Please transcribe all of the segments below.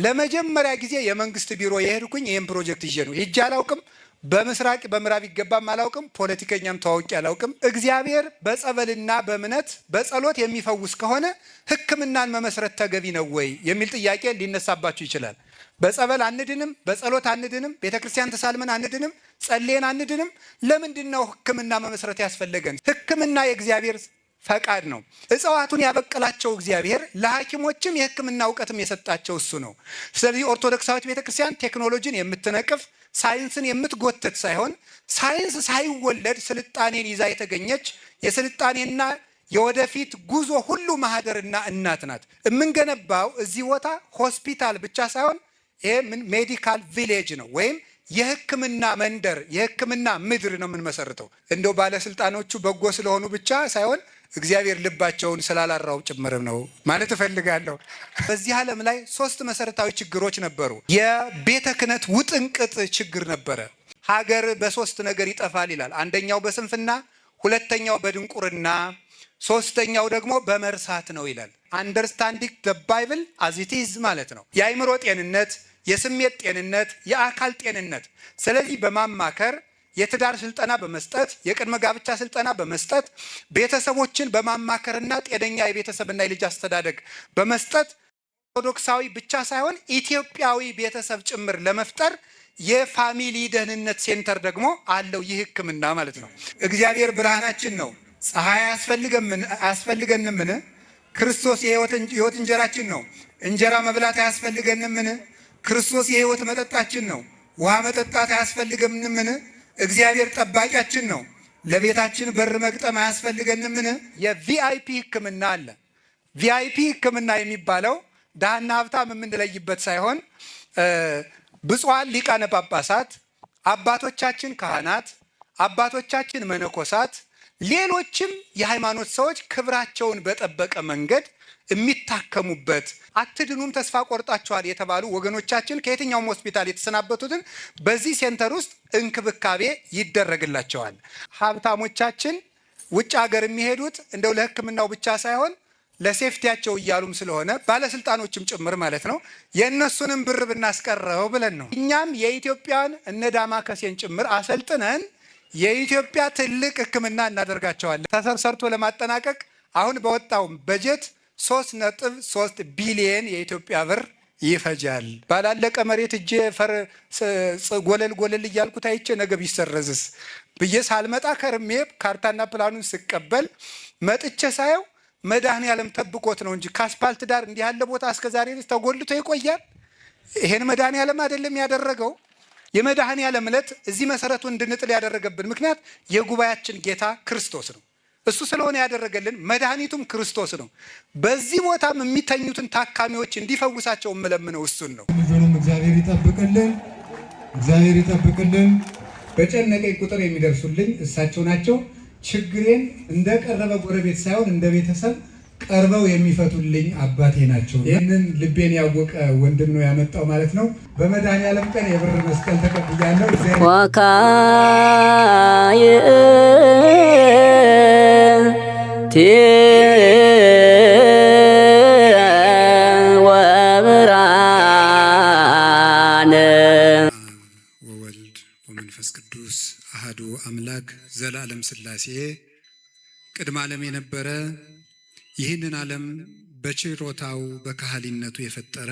ለመጀመሪያ ጊዜ የመንግስት ቢሮ የሄድኩኝ ይሄን ፕሮጀክት ይዤ ነው። ሂጄ አላውቅም። በምስራቅ በምዕራብ ይገባም አላውቅም። ፖለቲከኛም ተዋውቂ አላውቅም። እግዚአብሔር በጸበልና በእምነት በጸሎት የሚፈውስ ከሆነ ሕክምናን መመስረት ተገቢ ነው ወይ የሚል ጥያቄ ሊነሳባችሁ ይችላል። በጸበል አንድንም፣ በጸሎት አንድንም፣ ቤተክርስቲያን ተሳልመን አንድንም፣ ጸልየን አንድንም። ለምንድን ነው ሕክምና መመስረት ያስፈለገን? ሕክምና የእግዚአብሔር ፈቃድ ነው። እጽዋቱን ያበቀላቸው እግዚአብሔር ለሐኪሞችም የሕክምና እውቀትም የሰጣቸው እሱ ነው። ስለዚህ ኦርቶዶክሳዊት ቤተክርስቲያን ቴክኖሎጂን የምትነቅፍ ሳይንስን የምትጎትት ሳይሆን ሳይንስ ሳይወለድ ስልጣኔን ይዛ የተገኘች የስልጣኔና የወደፊት ጉዞ ሁሉ ማህደርና እናት ናት። የምንገነባው እዚህ ቦታ ሆስፒታል ብቻ ሳይሆን ይሄ ሜዲካል ቪሌጅ ነው ወይም የሕክምና መንደር የሕክምና ምድር ነው የምንመሰርተው። እንደው ባለስልጣኖቹ በጎ ስለሆኑ ብቻ ሳይሆን እግዚአብሔር ልባቸውን ስላላራው ጭምርም ነው ማለት እፈልጋለሁ። በዚህ ዓለም ላይ 3 መሰረታዊ ችግሮች ነበሩ። የቤተ ክህነት ውጥንቅጥ ችግር ነበረ። ሀገር በ3 ነገር ይጠፋል ይላል። አንደኛው በስንፍና፣ ሁለተኛው በድንቁርና፣ ሶስተኛው ደግሞ በመርሳት ነው ይላል። አንደርስታንዲንግ ዘ ባይብል አዝ ኢት ኢዝ ማለት ነው። የአእምሮ ጤንነት፣ የስሜት ጤንነት፣ የአካል ጤንነት። ስለዚህ በማማከር የትዳር ስልጠና በመስጠት የቅድመ ጋብቻ ስልጠና በመስጠት ቤተሰቦችን በማማከርና ጤነኛ የቤተሰብና የልጅ አስተዳደግ በመስጠት ኦርቶዶክሳዊ ብቻ ሳይሆን ኢትዮጵያዊ ቤተሰብ ጭምር ለመፍጠር የፋሚሊ ደህንነት ሴንተር ደግሞ አለው። ይህ ሕክምና ማለት ነው። እግዚአብሔር ብርሃናችን ነው። ፀሐይ አያስፈልገንምን? ክርስቶስ የሕይወት እንጀራችን ነው። እንጀራ መብላት አያስፈልገንምን? ክርስቶስ የሕይወት መጠጣችን ነው። ውሃ መጠጣት አያስፈልገንምን? እግዚአብሔር ጠባቂያችን ነው። ለቤታችን በር መግጠም አያስፈልገንምን? የቪአይፒ ሕክምና አለ። ቪአይፒ ሕክምና የሚባለው ድሃና ሀብታም የምንለይበት ሳይሆን ብፁዓን ሊቃነ ጳጳሳት፣ አባቶቻችን ካህናት፣ አባቶቻችን መነኮሳት፣ ሌሎችም የሃይማኖት ሰዎች ክብራቸውን በጠበቀ መንገድ የሚታከሙበት አትድኑም ተስፋ ቆርጣችኋል የተባሉ ወገኖቻችን ከየትኛውም ሆስፒታል የተሰናበቱትን በዚህ ሴንተር ውስጥ እንክብካቤ ይደረግላቸዋል። ሀብታሞቻችን ውጭ ሀገር የሚሄዱት እንደው ለሕክምናው ብቻ ሳይሆን ለሴፍቲያቸው እያሉም ስለሆነ ባለስልጣኖችም ጭምር ማለት ነው። የእነሱንም ብር ብናስቀረው ብለን ነው። እኛም የኢትዮጵያን እነ ዳማከሴን ጭምር አሰልጥነን የኢትዮጵያ ትልቅ ሕክምና እናደርጋቸዋለን። ተሰርቶ ለማጠናቀቅ አሁን በወጣው በጀት 3.3 ቢሊየን የኢትዮጵያ ብር ይፈጃል። ባላለቀ መሬት እጄ ጎለል እያልኩት አይቼ ነገ ቢሰረዝስ ብዬ ሳልመጣ ከርሜ ካርታና ፕላኑን ስቀበል መጥቼ ሳየው መድኃኔዓለም ጠብቆት ነው እንጂ ከአስፓልት ዳር እንዲህ ያለ ቦታ እስከዛሬ ተጎልቶ ይቆያል። ይሄን መድኃኔዓለም አይደለም ያደረገው። የመድኃኔዓለም ዕለት እዚህ መሰረቱ እንድንጥል ያደረገብን ምክንያት የጉባኤያችን ጌታ ክርስቶስ ነው። እሱ ስለሆነ ያደረገልን መድኃኒቱም ክርስቶስ ነው። በዚህ ቦታም የሚተኙትን ታካሚዎች እንዲፈውሳቸው የምለምነው እሱን ነው። ልጁንም እግዚአብሔር ይጠብቅልን፣ እግዚአብሔር ይጠብቅልን። በጨነቀኝ ቁጥር የሚደርሱልኝ እሳቸው ናቸው። ችግሬን እንደ ቀረበ ጎረቤት ሳይሆን እንደ ቤተሰብ ቀርበው የሚፈቱልኝ አባቴ ናቸው። ይህንን ልቤን ያወቀ ወንድም ነው ያመጣው ማለት ነው። በመድኃኔዓለም ቀን የብር መስቀል ተቀብያለሁ። ወወልድ ወመንፈስ ቅዱስ አሐዱ አምላክ ዘላለም ሥላሴ ቅድመ ዓለም የነበረ ይህንን ዓለም በችሮታው በካህሊነቱ የፈጠረ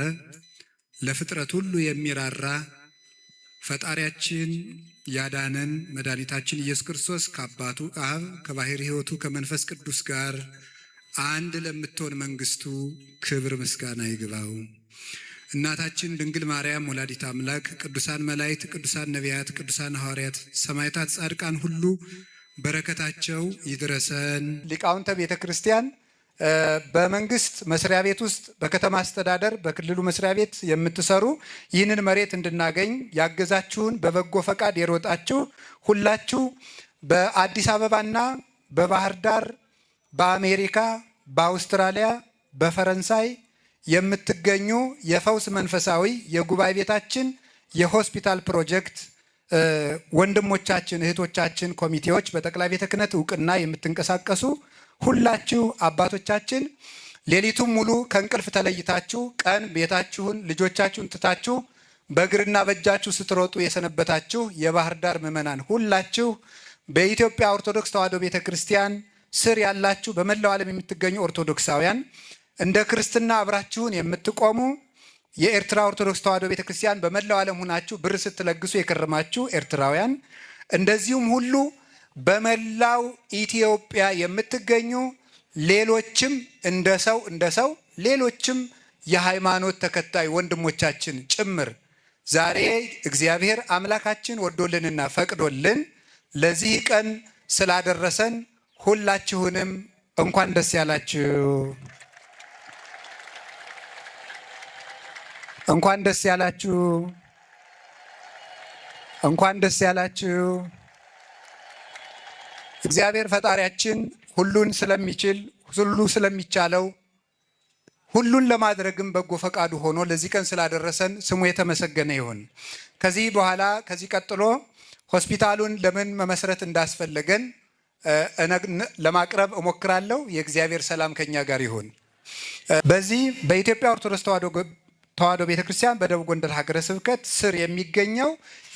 ለፍጥረት ሁሉ የሚራራ ፈጣሪያችን ያዳነን መድኃኒታችን ኢየሱስ ክርስቶስ ከአባቱ አብ ከባሕርይ ሕይወቱ ከመንፈስ ቅዱስ ጋር አንድ ለምትሆን መንግስቱ ክብር ምስጋና ይግባው። እናታችን ድንግል ማርያም ወላዲት አምላክ፣ ቅዱሳን መላእክት፣ ቅዱሳን ነቢያት፣ ቅዱሳን ሐዋርያት፣ ሰማዕታት፣ ጻድቃን ሁሉ በረከታቸው ይድረሰን። ሊቃውንተ ቤተ ክርስቲያን በመንግስት መስሪያ ቤት ውስጥ በከተማ አስተዳደር በክልሉ መስሪያ ቤት የምትሰሩ ይህንን መሬት እንድናገኝ ያገዛችሁን በበጎ ፈቃድ የሮጣችሁ ሁላችሁ በአዲስ አበባና በባህር ዳር፣ በአሜሪካ፣ በአውስትራሊያ፣ በፈረንሳይ የምትገኙ የፈውስ መንፈሳዊ የጉባኤ ቤታችን የሆስፒታል ፕሮጀክት ወንድሞቻችን፣ እህቶቻችን፣ ኮሚቴዎች በጠቅላይ ቤተ ክህነት እውቅና የምትንቀሳቀሱ ሁላችሁ አባቶቻችን ሌሊቱም ሙሉ ከእንቅልፍ ተለይታችሁ ቀን ቤታችሁን ልጆቻችሁን ትታችሁ በእግርና በእጃችሁ ስትሮጡ የሰነበታችሁ የባህር ዳር ምዕመናን ሁላችሁ በኢትዮጵያ ኦርቶዶክስ ተዋሕዶ ቤተ ክርስቲያን ስር ያላችሁ በመላው ዓለም የምትገኙ ኦርቶዶክሳውያን እንደ ክርስትና አብራችሁን የምትቆሙ የኤርትራ ኦርቶዶክስ ተዋሕዶ ቤተ ክርስቲያን በመላው ዓለም ሆናችሁ ብር ስትለግሱ የከረማችሁ ኤርትራውያን እንደዚሁም ሁሉ በመላው ኢትዮጵያ የምትገኙ ሌሎችም እንደ ሰው ሌሎችም የሃይማኖት ተከታይ ወንድሞቻችን ጭምር ዛሬ እግዚአብሔር አምላካችን ወዶልንና ፈቅዶልን ለዚህ ቀን ስላደረሰን ሁላችሁንም እንኳን ደስ ያላችሁ። እንኳን ደስ ያላችሁ። እንኳን ደስ ያላችሁ። እግዚአብሔር ፈጣሪያችን ሁሉን ስለሚችል ሁሉ ስለሚቻለው ሁሉን ለማድረግም በጎ ፈቃዱ ሆኖ ለዚህ ቀን ስላደረሰን ስሙ የተመሰገነ ይሁን። ከዚህ ቀጥሎ ሆስፒታሉን ለምን መመስረት እንዳስፈለገን ለማቅረብ እሞክራለሁ። የእግዚአብሔር ሰላም ከኛ ጋር ይሁን። በዚህ በኢትዮጵያ ኦርቶዶክስ ተዋሕዶ ቤተክርስቲያን በደቡብ ጎንደር ሀገረ ስብከት ስር የሚገኘው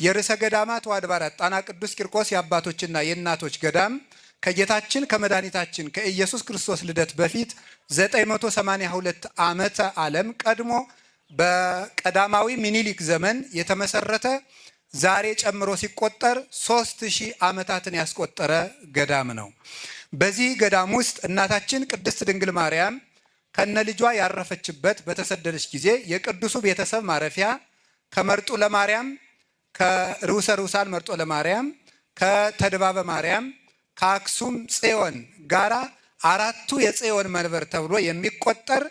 የርዕሰ ገዳማት ወአድባራት ጣና ቅዱስ ቂርቆስ የአባቶችና የእናቶች ገዳም ከጌታችን ከመድኃኒታችን ከኢየሱስ ክርስቶስ ልደት በፊት 982 ዓመተ ዓለም ቀድሞ በቀዳማዊ ሚኒሊክ ዘመን የተመሰረተ ዛሬ ጨምሮ ሲቆጠር 3000 ዓመታትን ያስቆጠረ ገዳም ነው። በዚህ ገዳም ውስጥ እናታችን ቅድስት ድንግል ማርያም ከነ ልጇ ያረፈችበት በተሰደደች ጊዜ የቅዱሱ ቤተሰብ ማረፊያ ከመርጡ ለማርያም ከርዕሰ ርዑሳን መርጦ ለማርያም ከተድባበ ማርያም ከአክሱም ጽዮን ጋራ አራቱ የጽዮን መንበር ተብሎ የሚቆጠር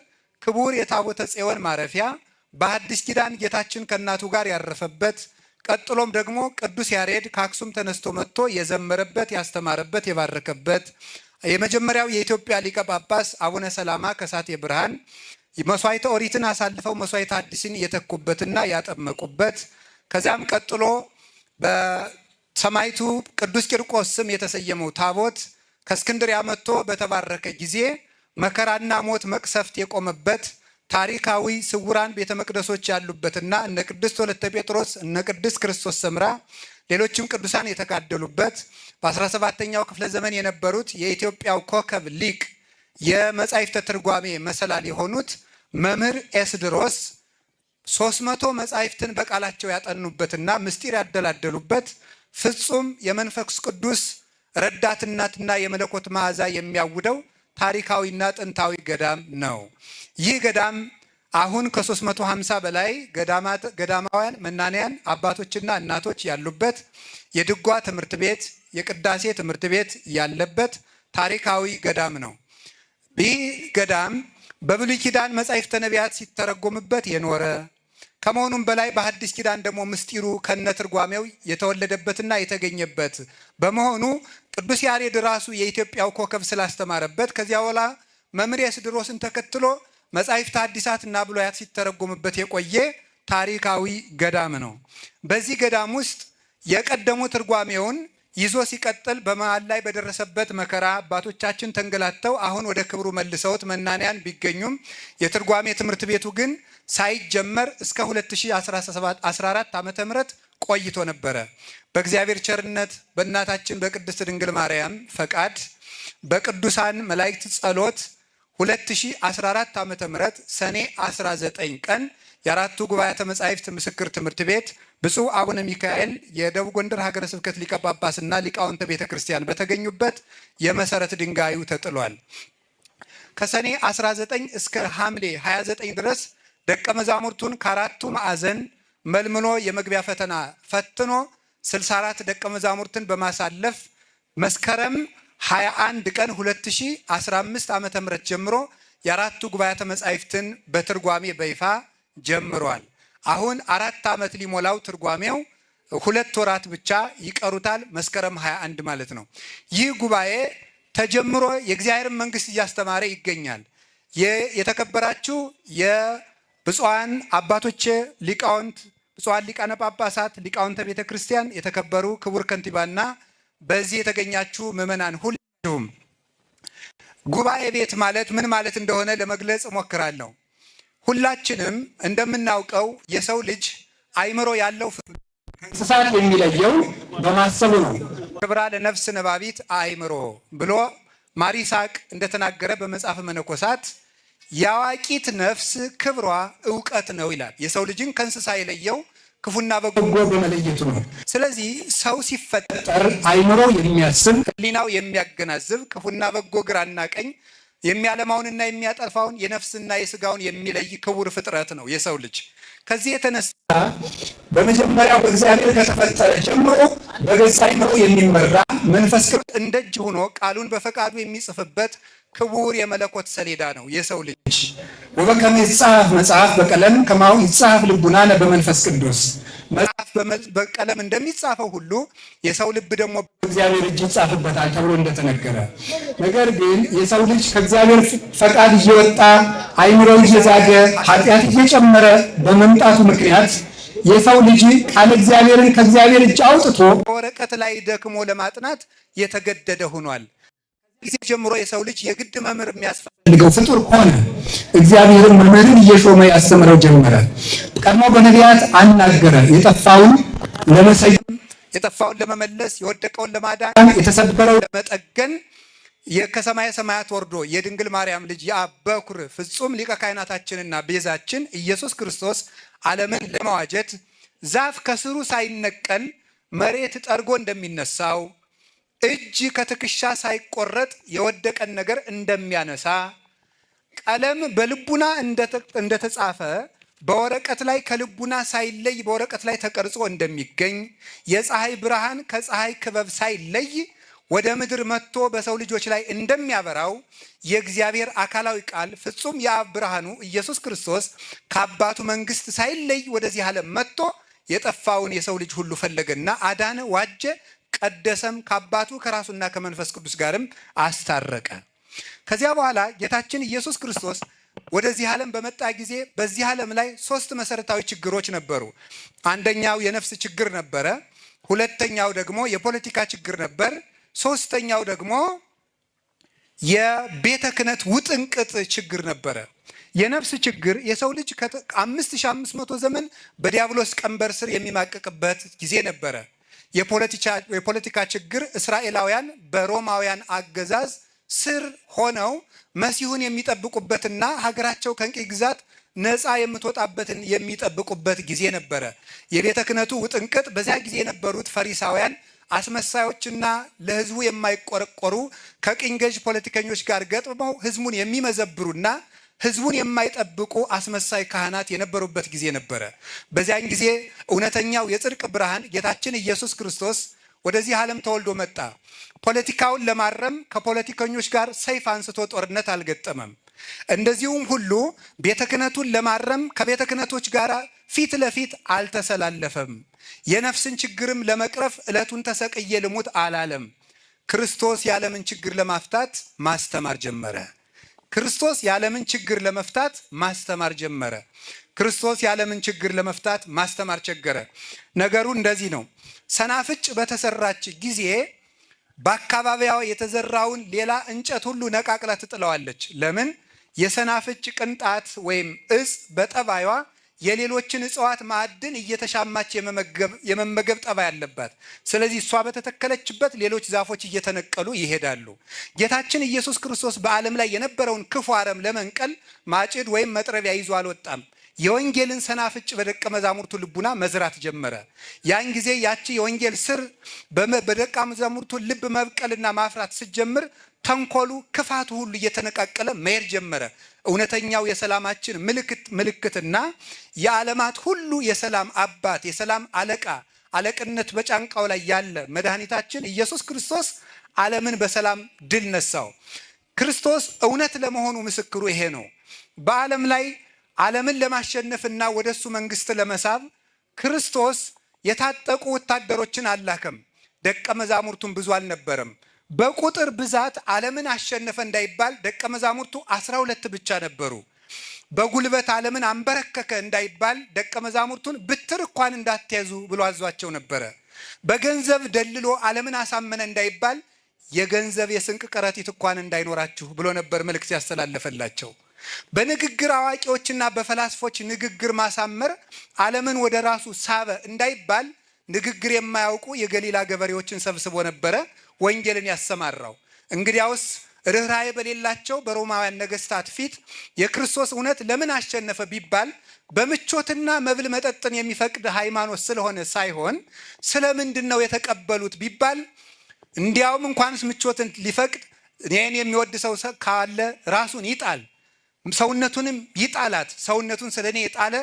ክቡር የታቦተ ጽዮን ማረፊያ በሐዲስ ኪዳን ጌታችን ከእናቱ ጋር ያረፈበት ቀጥሎም ደግሞ ቅዱስ ያሬድ ከአክሱም ተነስቶ መጥቶ የዘመረበት ያስተማረበት የባረከበት የመጀመሪያው የኢትዮጵያ ሊቀ ጳጳስ አቡነ ሰላማ ከሳቴ ብርሃን መስዋዕተ ኦሪትን አሳልፈው መስዋዕተ ሐዲስን የተኩበትና ያጠመቁበት ከዚያም ቀጥሎ በሰማዕቱ ቅዱስ ቂርቆስ ስም የተሰየመው ታቦት ከእስክንድርያ መጥቶ በተባረከ ጊዜ መከራና ሞት መቅሰፍት የቆመበት ታሪካዊ ስውራን ቤተ መቅደሶች ያሉበትና እነ ቅድስት ወለተ ጴጥሮስ እነ ቅድስት ክርስቶስ ሰምራ ሌሎችም ቅዱሳን የተጋደሉበት በ17ኛው ክፍለ ዘመን የነበሩት የኢትዮጵያው ኮከብ ሊቅ የመጻሕፍተ ትርጓሜ መሰላል የሆኑት መምህር ኤስድሮስ 300 መጻሕፍትን በቃላቸው ያጠኑበትና ምስጢር ያደላደሉበት ፍጹም የመንፈስ ቅዱስ ረዳትነትና የመለኮት መዓዛ የሚያውደው ታሪካዊና ጥንታዊ ገዳም ነው። ይህ ገዳም አሁን ከ350 በላይ ገዳማውያን መናንያን አባቶችና እናቶች ያሉበት የድጓ ትምህርት ቤት፣ የቅዳሴ ትምህርት ቤት ያለበት ታሪካዊ ገዳም ነው። ይህ ገዳም በብሉይ ኪዳን መጻሕፍተ ነቢያት ሲተረጎምበት የኖረ ከመሆኑም በላይ በሐዲስ ኪዳን ደግሞ ምስጢሩ ከነትርጓሜው የተወለደበትና የተገኘበት በመሆኑ ቅዱስ ያሬድ ራሱ የኢትዮጵያው ኮከብ ስላስተማረበት ከዚያ በኋላ መምህር ኤስድሮስን ተከትሎ መጻሕፍተ ሐዲሳትና ብሉያት ሲተረጎምበት የቆየ ታሪካዊ ገዳም ነው። በዚህ ገዳም ውስጥ የቀደሙ ትርጓሜውን ይዞ ሲቀጥል በመሃል ላይ በደረሰበት መከራ አባቶቻችን ተንገላተው አሁን ወደ ክብሩ መልሰውት መናንያን ቢገኙም የትርጓሜ ትምህርት ቤቱ ግን ሳይጀመር እስከ 2014 ዓመተ ምህረት ቆይቶ ነበረ። በእግዚአብሔር ቸርነት በእናታችን በቅድስት ድንግል ማርያም ፈቃድ በቅዱሳን መላእክት ጸሎት 2014 ዓመተ ምህረት ሰኔ 19 ቀን የአራቱ ጉባኤያተ መጻሕፍት ምስክር ትምህርት ቤት ብፁዕ አቡነ ሚካኤል የደቡብ ጎንደር ሀገረ ስብከት ሊቀ ጳጳስና ሊቃውንተ ቤተ ክርስቲያን በተገኙበት የመሰረት ድንጋዩ ተጥሏል። ከሰኔ 19 እስከ ሐምሌ 29 ድረስ ደቀ መዛሙርቱን ከአራቱ ማዕዘን መልምሎ የመግቢያ ፈተና ፈትኖ 64 ደቀ መዛሙርትን በማሳለፍ መስከረም 21 ቀን 2015 ዓመተ ምህረት ጀምሮ የአራቱ ጉባኤያተ መጻሕፍትን በትርጓሜ በይፋ ጀምሯል። አሁን 4 ዓመት ሊሞላው ትርጓሜው 2 ወራት ብቻ ይቀሩታል። መስከረም 21 ማለት ነው። ይህ ጉባኤ ተጀምሮ የእግዚአብሔር መንግስት እያስተማረ ይገኛል። የተከበራችሁ የብፁዓን አባቶቼ ሊቃውንት፣ ብፁዓን ሊቃነ ጳጳሳት፣ ሊቃውንተ ቤተ ክርስቲያን፣ የተከበሩ ክቡር ከንቲባና በዚህ የተገኛችሁ ምዕመናን ሁላችሁም ጉባኤ ቤት ማለት ምን ማለት እንደሆነ ለመግለጽ እሞክራለሁ። ሁላችንም እንደምናውቀው የሰው ልጅ አእምሮ ያለው ከእንስሳት የሚለየው በማሰቡ ነው። ክብራ ለነፍስ ነባቢት አእምሮ ብሎ ማር ይስሐቅ እንደተናገረ በመጽሐፈ መነኮሳት የአዋቂት ነፍስ ክብሯ እውቀት ነው ይላል። የሰው ልጅን ከእንስሳ የለየው ክፉና በጎ በመለየቱ ነው። ስለዚህ ሰው ሲፈጠር አእምሮ የሚያስብ ሕሊናው የሚያገናዝብ ክፉና በጎ ግራና ቀኝ የሚያለማውንና የሚያጠፋውን የነፍስና የስጋውን የሚለይ ክቡር ፍጥረት ነው የሰው ልጅ። ከዚህ የተነሳ በመጀመሪያው እግዚአብሔር ከተፈጠረ ጀምሮ በገዛ አእምሮ የሚመራ መንፈስ ቅዱስ እንደ እጅ ሆኖ ቃሉን በፈቃዱ የሚጽፍበት ክቡር የመለኮት ሰሌዳ ነው የሰው ልጅ። ወበከመ ይጻፍ መጽሐፍ በቀለም ከማሁ ይጻፍ ልቡናነ በመንፈስ ቅዱስ። መጽሐፍ በቀለም እንደሚጻፈው ሁሉ የሰው ልብ ደግሞ እግዚአብሔር እጅ ይጻፍበታል ተብሎ እንደተነገረ፣ ነገር ግን የሰው ልጅ ከእግዚአብሔር ፈቃድ እየወጣ አእምሮ እየዛገ ኃጢአት እየጨመረ በመምጣቱ ምክንያት የሰው ልጅ ቃል እግዚአብሔርን ከእግዚአብሔር እጅ አውጥቶ በወረቀት ላይ ደክሞ ለማጥናት የተገደደ ሆኗል። ጊዜ ጀምሮ የሰው ልጅ የግድ መምህር የሚያስፈልገው ፍጡር ሆነ። እግዚአብሔርን መምህርን እየሾመ ያስተምረው ጀመረ። ቀድሞ በነቢያት አናገረ። የጠፋውን ለመሰየም፣ የጠፋውን ለመመለስ፣ የወደቀውን ለማዳን፣ የተሰበረው ለመጠገን ከሰማየ ሰማያት ወርዶ የድንግል ማርያም ልጅ የአብ በኩር ፍጹም ሊቀ ካህናታችንና ቤዛችን ኢየሱስ ክርስቶስ ዓለምን ለመዋጀት ዛፍ ከስሩ ሳይነቀል መሬት ጠርጎ እንደሚነሳው እጅ ከትከሻ ሳይቆረጥ የወደቀን ነገር እንደሚያነሳ ቀለም በልቡና እንደተጻፈ በወረቀት ላይ ከልቡና ሳይለይ በወረቀት ላይ ተቀርጾ እንደሚገኝ የፀሐይ ብርሃን ከፀሐይ ክበብ ሳይለይ ወደ ምድር መጥቶ በሰው ልጆች ላይ እንደሚያበራው የእግዚአብሔር አካላዊ ቃል ፍጹም የአብ ብርሃኑ ኢየሱስ ክርስቶስ ከአባቱ መንግስት ሳይለይ ወደዚህ ዓለም መጥቶ የጠፋውን የሰው ልጅ ሁሉ ፈለገና አዳነ፣ ዋጀ፣ ቀደሰም፣ ከአባቱ ከራሱና ከመንፈስ ቅዱስ ጋርም አስታረቀ። ከዚያ በኋላ ጌታችን ኢየሱስ ክርስቶስ ወደዚህ ዓለም በመጣ ጊዜ በዚህ ዓለም ላይ 3 መሰረታዊ ችግሮች ነበሩ። አንደኛው የነፍስ ችግር ነበረ። ሁለተኛው ደግሞ የፖለቲካ ችግር ነበር። ሶስተኛው ደግሞ የቤተ ክህነት ውጥንቅጥ ችግር ነበረ። የነፍስ ችግር የሰው ልጅ ከ5500 ዘመን በዲያብሎስ ቀንበር ስር የሚማቀቅበት ጊዜ ነበረ። የፖለቲካ ችግር እስራኤላውያን በሮማውያን አገዛዝ ስር ሆነው መሲሁን የሚጠብቁበትና ሀገራቸው ከእንቅኝ ግዛት ነፃ የምትወጣበትን የሚጠብቁበት ጊዜ ነበረ። የቤተ ክህነቱ ውጥንቅጥ በዚያ ጊዜ የነበሩት ፈሪሳውያን አስመሳዮችና ለሕዝቡ የማይቆረቆሩ ከቅኝ ገዥ ፖለቲከኞች ጋር ገጥመው ሕዝቡን የሚመዘብሩና ሕዝቡን የማይጠብቁ አስመሳይ ካህናት የነበሩበት ጊዜ ነበረ። በዚያን ጊዜ እውነተኛው የጽድቅ ብርሃን ጌታችን ኢየሱስ ክርስቶስ ወደዚህ ዓለም ተወልዶ መጣ። ፖለቲካውን ለማረም ከፖለቲከኞች ጋር ሰይፍ አንስቶ ጦርነት አልገጠመም። እንደዚሁም ሁሉ ቤተ ክህነቱን ለማረም ከቤተ ክህነቶች ጋር ፊት ለፊት አልተሰላለፈም። የነፍስን ችግርም ለመቅረፍ ዕለቱን ተሰቅዬ ልሙት አላለም። ክርስቶስ የዓለምን ችግር ለማፍታት ማስተማር ጀመረ። ክርስቶስ የዓለምን ችግር ለመፍታት ማስተማር ጀመረ። ክርስቶስ የዓለምን ችግር ለመፍታት ማስተማር ቸገረ። ነገሩ እንደዚህ ነው። ሰናፍጭ በተሰራች ጊዜ በአካባቢዋ የተዘራውን ሌላ እንጨት ሁሉ ነቃቅላ ትጥለዋለች። ለምን? የሰናፍጭ ቅንጣት ወይም እጽ በጠባይዋ የሌሎችን እጽዋት ማዕድን እየተሻማች የመመገብ ጠባይ አለባት። ስለዚህ እሷ በተተከለችበት ሌሎች ዛፎች እየተነቀሉ ይሄዳሉ። ጌታችን ኢየሱስ ክርስቶስ በዓለም ላይ የነበረውን ክፉ አረም ለመንቀል ማጭድ ወይም መጥረቢያ ይዞ አልወጣም። የወንጌልን ሰናፍጭ በደቀ መዛሙርቱ ልቡና መዝራት ጀመረ። ያን ጊዜ ያቺ የወንጌል ስር በደቀ መዛሙርቱ ልብ መብቀልና ማፍራት ስትጀምር ተንኮሉ፣ ክፋቱ ሁሉ እየተነቃቀለ መሄድ ጀመረ። እውነተኛው የሰላማችን ምልክትና የዓለማት ሁሉ የሰላም አባት፣ የሰላም አለቃ፣ አለቅነት በጫንቃው ላይ ያለ መድኃኒታችን ኢየሱስ ክርስቶስ ዓለምን በሰላም ድል ነሳው። ክርስቶስ እውነት ለመሆኑ ምስክሩ ይሄ ነው። በዓለም ላይ ዓለምን ለማሸነፍና ወደሱ መንግስት ለመሳብ ክርስቶስ የታጠቁ ወታደሮችን አላከም። ደቀ መዛሙርቱን ብዙ አልነበረም። በቁጥር ብዛት ዓለምን አሸነፈ እንዳይባል ደቀ መዛሙርቱ 12 ብቻ ነበሩ። በጉልበት ዓለምን አንበረከከ እንዳይባል ደቀ መዛሙርቱን ብትር እንኳን እንዳትያዙ ብሎ አዟቸው ነበረ። በገንዘብ ደልሎ ዓለምን አሳመነ እንዳይባል የገንዘብ የስንቅ ከረጢት እንኳን እንዳይኖራችሁ ብሎ ነበር መልእክት ያስተላለፈላቸው። በንግግር አዋቂዎችና በፈላስፎች ንግግር ማሳመር ዓለምን ወደ ራሱ ሳበ እንዳይባል ንግግር የማያውቁ የገሊላ ገበሬዎችን ሰብስቦ ነበረ ወንጌልን ያሰማራው። እንግዲያውስ ርኅራኄ በሌላቸው በሮማውያን ነገስታት ፊት የክርስቶስ እውነት ለምን አሸነፈ ቢባል በምቾትና መብል መጠጥን የሚፈቅድ ሃይማኖት ስለሆነ ሳይሆን ስለምንድን ነው የተቀበሉት ቢባል እንዲያውም እንኳንስ ምቾትን ሊፈቅድ እኔን የሚወድ ሰው ካለ ራሱን ይጣል ሰውነቱንም ይጣላት፣ ሰውነቱን ስለኔ የጣለ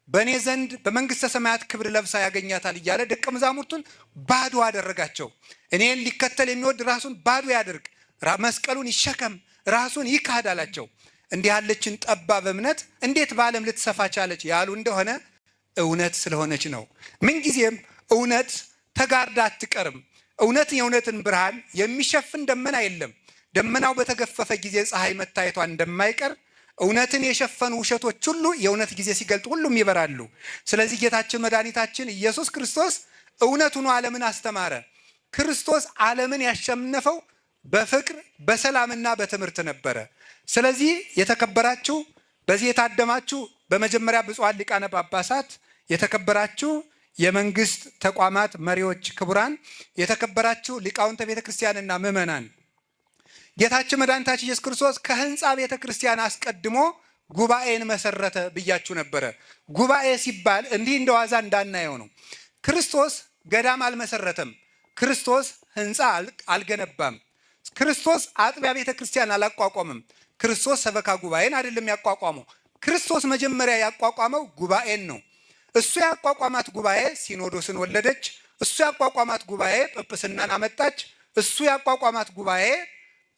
በእኔ ዘንድ በመንግስተ ሰማያት ክብር ለብሳ ያገኛታል እያለ ደቀ መዛሙርቱን ባዶ አደረጋቸው። እኔን ሊከተል የሚወድ ራሱን ባዶ ያድርግ፣ መስቀሉን ይሸከም፣ ራሱን ይካድ አላቸው። እንዲህ ያለችን ጠባብ እምነት እንዴት በዓለም ልትሰፋ ቻለች ያሉ እንደሆነ እውነት ስለሆነች ነው። ምንጊዜም እውነት ተጋርዳ አትቀርም። እውነት የእውነትን ብርሃን የሚሸፍን ደመና የለም። ደመናው በተገፈፈ ጊዜ ፀሐይ መታየቷ እንደማይቀር እውነትን የሸፈኑ ውሸቶች ሁሉ የእውነት ጊዜ ሲገልጡ ሁሉም ይበራሉ። ስለዚህ ጌታችን መድኃኒታችን ኢየሱስ ክርስቶስ እውነት ሆኖ ዓለምን አስተማረ። ክርስቶስ ዓለምን ያሸነፈው በፍቅር በሰላምና በትምህርት ነበረ። ስለዚህ የተከበራችሁ በዚህ የታደማችሁ በመጀመሪያ ብፁዓን ሊቃነ ጳጳሳት፣ የተከበራችሁ የመንግስት ተቋማት መሪዎች ክቡራን፣ የተከበራችሁ ሊቃውንተ ቤተ ክርስቲያንና ምዕመናን፣ ጌታችን መድኃኒታችን ኢየሱስ ክርስቶስ ከህንፃ ቤተ ክርስቲያን አስቀድሞ ጉባኤን መሰረተ ብያችሁ ነበረ። ጉባኤ ሲባል እንዲህ እንደዋዛ እንዳናየው ነው። ክርስቶስ ገዳም አልመሰረተም። ክርስቶስ ህንፃ አልገነባም። ክርስቶስ አጥቢያ ቤተ ክርስቲያን አላቋቋምም። ክርስቶስ ሰበካ ጉባኤን አይደለም ያቋቋመው። ክርስቶስ መጀመሪያ ያቋቋመው ጉባኤን ነው። እሱ ያቋቋማት ጉባኤ ሲኖዶስን ወለደች። እሱ ያቋቋማት ጉባኤ ጵጵስናን አመጣች። እሱ ያቋቋማት ጉባኤ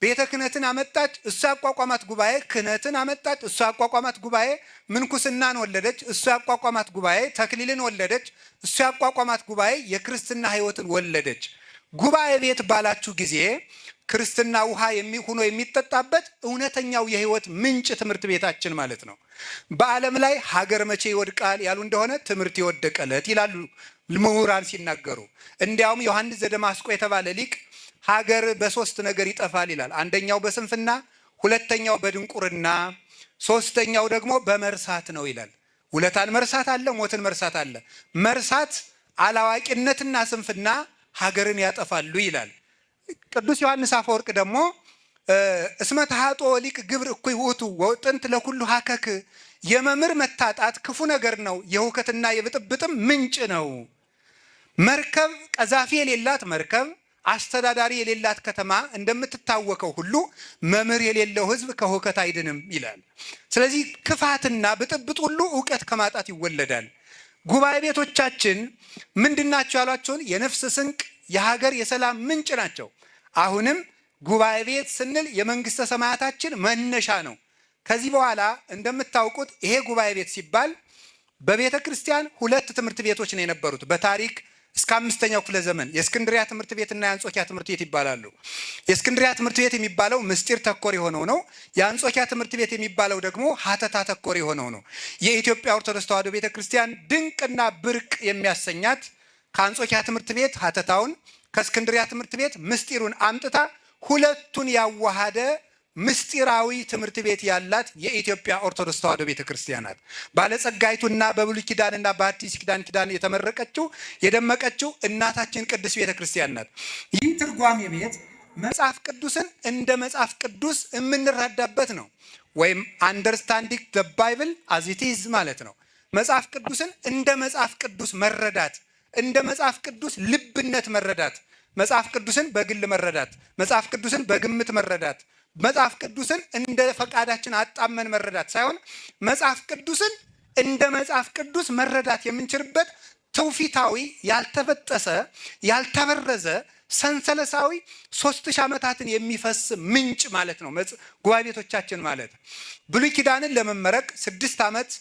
ቤተ ክህነትን አመጣች። እሱ ያቋቋማት ጉባኤ ክህነትን አመጣች። እሱ ያቋቋማት ጉባኤ ምንኩስናን ወለደች። እሱ ያቋቋማት ጉባኤ ተክሊልን ወለደች። እሱ ያቋቋማት ጉባኤ የክርስትና ህይወትን ወለደች። ጉባኤ ቤት ባላችሁ ጊዜ ክርስትና ውሃ ሆኖ የሚጠጣበት እውነተኛው የህይወት ምንጭ ትምህርት ቤታችን ማለት ነው። በዓለም ላይ ሀገር መቼ ይወድቃል ያሉ እንደሆነ ትምህርት የወደቀለት ይላሉ ምሁራን ሲናገሩ። እንዲያውም ዮሐንስ ዘደማስቆ የተባለ ሊቅ ሀገር በሶስት ነገር ይጠፋል ይላል። አንደኛው በስንፍና፣ ሁለተኛው በድንቁርና፣ ሶስተኛው ደግሞ በመርሳት ነው ይላል። ውለታን መርሳት አለ፣ ሞትን መርሳት አለ። መርሳት፣ አላዋቂነትና ስንፍና ሀገርን ያጠፋሉ ይላል። ቅዱስ ዮሐንስ አፈወርቅ ደግሞ እስመ ተሐጦ ሊቅ ግብር እኩይ ውእቱ ወጥንት ለኩሉ ሀከክ፣ የመምህር መታጣት ክፉ ነገር ነው፣ የሁከትና የብጥብጥም ምንጭ ነው። መርከብ ቀዛፊ የሌላት መርከብ፣ አስተዳዳሪ የሌላት ከተማ እንደምትታወቀው ሁሉ መምህር የሌለው ሕዝብ ከሁከት አይድንም ይላል። ስለዚህ ክፋትና ብጥብጥ ሁሉ እውቀት ከማጣት ይወለዳል። ጉባኤ ቤቶቻችን ምንድናቸው ያሏቸውን የነፍስ ስንቅ የሀገር የሰላም ምንጭ ናቸው። አሁንም ጉባኤ ቤት ስንል የመንግስተ ሰማያታችን መነሻ ነው። ከዚህ በኋላ እንደምታውቁት ይሄ ጉባኤ ቤት ሲባል በቤተ ክርስቲያን ሁለት ትምህርት ቤቶች ነው የነበሩት በታሪክ እስከ 5ኛው ክፍለ ዘመን። የእስክንድሪያ ትምህርት ቤትና የአንጾኪያ ትምህርት ቤት ይባላሉ። የእስክንድሪያ ትምህርት ቤት የሚባለው ምስጢር ተኮር የሆነው ነው። የአንጾኪያ ትምህርት ቤት የሚባለው ደግሞ ሀተታ ተኮር የሆነው ነው። የኢትዮጵያ ኦርቶዶክስ ተዋሕዶ ቤተ ክርስቲያን ድንቅና ብርቅ የሚያሰኛት ከአንጾኪያ ትምህርት ቤት ሀተታውን ከእስክንድሪያ ትምህርት ቤት ምስጢሩን አምጥታ ሁለቱን ያዋሃደ ምስጢራዊ ትምህርት ቤት ያላት የኢትዮጵያ ኦርቶዶክስ ተዋሕዶ ቤተ ክርስቲያን ናት። ባለጸጋይቱና በብሉይ ኪዳንና በአዲስ ኪዳን የተመረቀችው የደመቀችው እናታችን ቅድስት ቤተ ክርስቲያን ናት። ይህ ትርጓሜ ቤት መጽሐፍ ቅዱስን እንደ መጽሐፍ ቅዱስ የምንረዳበት ነው። ወይም አንደርስታንዲንግ ዘ ባይብል አዝ ኢት ኢዝ ማለት ነው። መጽሐፍ ቅዱስን እንደ መጽሐፍ ቅዱስ መረዳት፣ እንደ መጽሐፍ ቅዱስ ልብነት መረዳት፣ መጽሐፍ ቅዱስን በግል መረዳት፣ መጽሐፍ ቅዱስን በግምት መረዳት፣ መጽሐፍ ቅዱስን እንደ ፈቃዳችን አጣመን መረዳት ሳይሆን መጽሐፍ ቅዱስን እንደ መጽሐፍ ቅዱስ መረዳት የምንችልበት ትውፊታዊ ያልተበጠሰ ያልተበረዘ ሰንሰለሳዊ 3000 ዓመታትን የሚፈስ ምንጭ ማለት ነው ጉባኤ ቤቶቻችን ማለት። ብሉይ ኪዳንን ለመመረቅ 6 ዓመት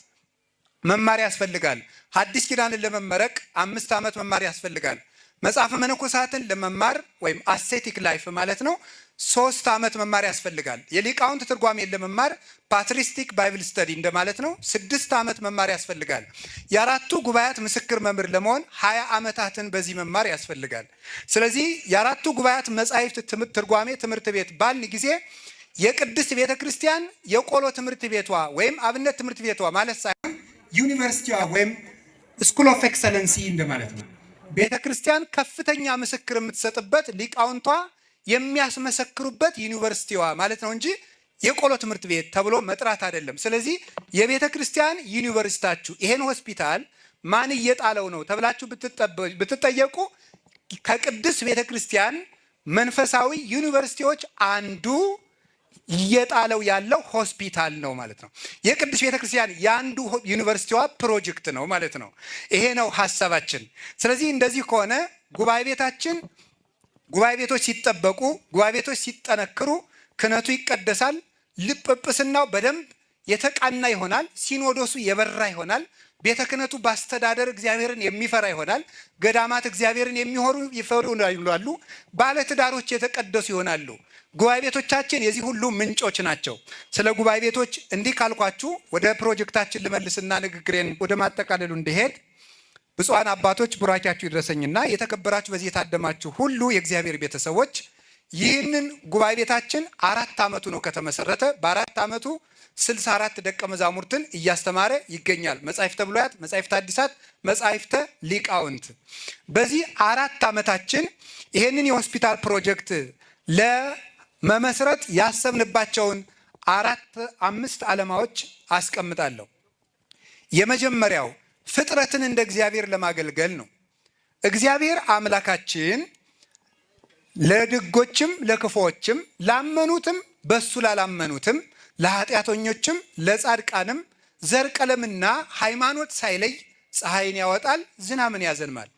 መማር ያስፈልጋል። ሐዲስ ኪዳንን ለመመረቅ 5 ዓመት መማር ያስፈልጋል። መጽሐፈ መነኮሳትን ለመማር ወይም አሴቲክ ላይፍ ማለት ነው 3 ዓመት መማር ያስፈልጋል። የሊቃውንት ትርጓሜን ለመማር ፓትሪስቲክ ባይብል ስተዲ እንደማለት ነው 6 ዓመት መማር ያስፈልጋል። የአራቱ ጉባኤያት ምስክር መምህር ለመሆን 20 ዓመታትን በዚህ መማር ያስፈልጋል። ስለዚህ የአራቱ ጉባኤያት መጻሕፍት ትርጓሜ ትምህርት ቤት ባልን ጊዜ የቅድስት ቤተ ክርስቲያን የቆሎ ትምህርት ቤቷ ወይም አብነት ትምህርት ቤቷ ማለት ሳይሆን ዩኒቨርሲቲዋ ወይም ስኩል ኦፍ ኤክሰለንሲ እንደማለት ነው። ቤተ ክርስቲያን ከፍተኛ ምስክር የምትሰጥበት ሊቃውንቷ የሚያስመሰክሩበት ዩኒቨርሲቲዋ ማለት ነው እንጂ የቆሎ ትምህርት ቤት ተብሎ መጥራት አይደለም። ስለዚህ የቤተ ክርስቲያን ዩኒቨርሲታችሁ ይሄን ሆስፒታል ማን እየጣለው ነው ተብላችሁ ብትጠየቁ ከቅድስት ቤተ ክርስቲያን መንፈሳዊ ዩኒቨርሲቲዎች አንዱ እየጣለው ያለው ሆስፒታል ነው ማለት ነው። የቅድስት ቤተ ክርስቲያን የአንዱ ዩኒቨርሲቲዋ ፕሮጀክት ነው ማለት ነው። ይሄ ነው ሐሳባችን። ስለዚህ እንደዚህ ከሆነ ጉባኤ ቤቶች ሲጠበቁ፣ ጉባኤ ቤቶች ሲጠነክሩ ክህነቱ ይቀደሳል፣ ጵጵስናው በደንብ የተቃና ይሆናል፣ ሲኖዶሱ የበራ ይሆናል፣ ቤተ ክህነቱ በአስተዳደር እግዚአብሔርን የሚፈራ ይሆናል፣ ገዳማት እግዚአብሔርን ይፈሩ ይላሉ፣ ባለትዳሮች የተቀደሱ ይሆናሉ። ጉባኤ ቤቶቻችን የዚህ ሁሉ ምንጮች ናቸው። ስለ ጉባኤ ቤቶች እንዲህ ካልኳችሁ ወደ ፕሮጀክታችን ልመልስና ንግግሬን ወደ ማጠቃለሉ እንዲሄድ ብፁዓን አባቶች ቡራኪያችሁ ይድረሰኝና የተከበራችሁ በዚህ የታደማችሁ ሁሉ የእግዚአብሔር ቤተሰቦች ይህንን ጉባኤ ቤታችን 4 ዓመቱ ነው ከተመሰረተ። በ4 ዓመቱ 64 ደቀ መዛሙርትን እያስተማረ ይገኛል። መጻሕፍተ ብሉያት፣ መጻሕፍተ ሐዲሳት፣ መጻሕፍተ ሊቃውንት። በዚህ 4 ዓመታችን ይህንን የሆስፒታል ፕሮጀክት ለመመስረት ያሰብንባቸውን 4-5 ዓላማዎች አስቀምጣለሁ። የመጀመሪያው ፍጥረትን እንደ እግዚአብሔር ለማገልገል ነው። እግዚአብሔር አምላካችን ለድጎችም ለክፉዎችም ላመኑትም በሱ ላላመኑትም ለኃጢአተኞችም ለጻድቃንም ዘር ቀለምና ሃይማኖት ሳይለይ ፀሐይን ያወጣል፣ ዝናምን ያዘንማል።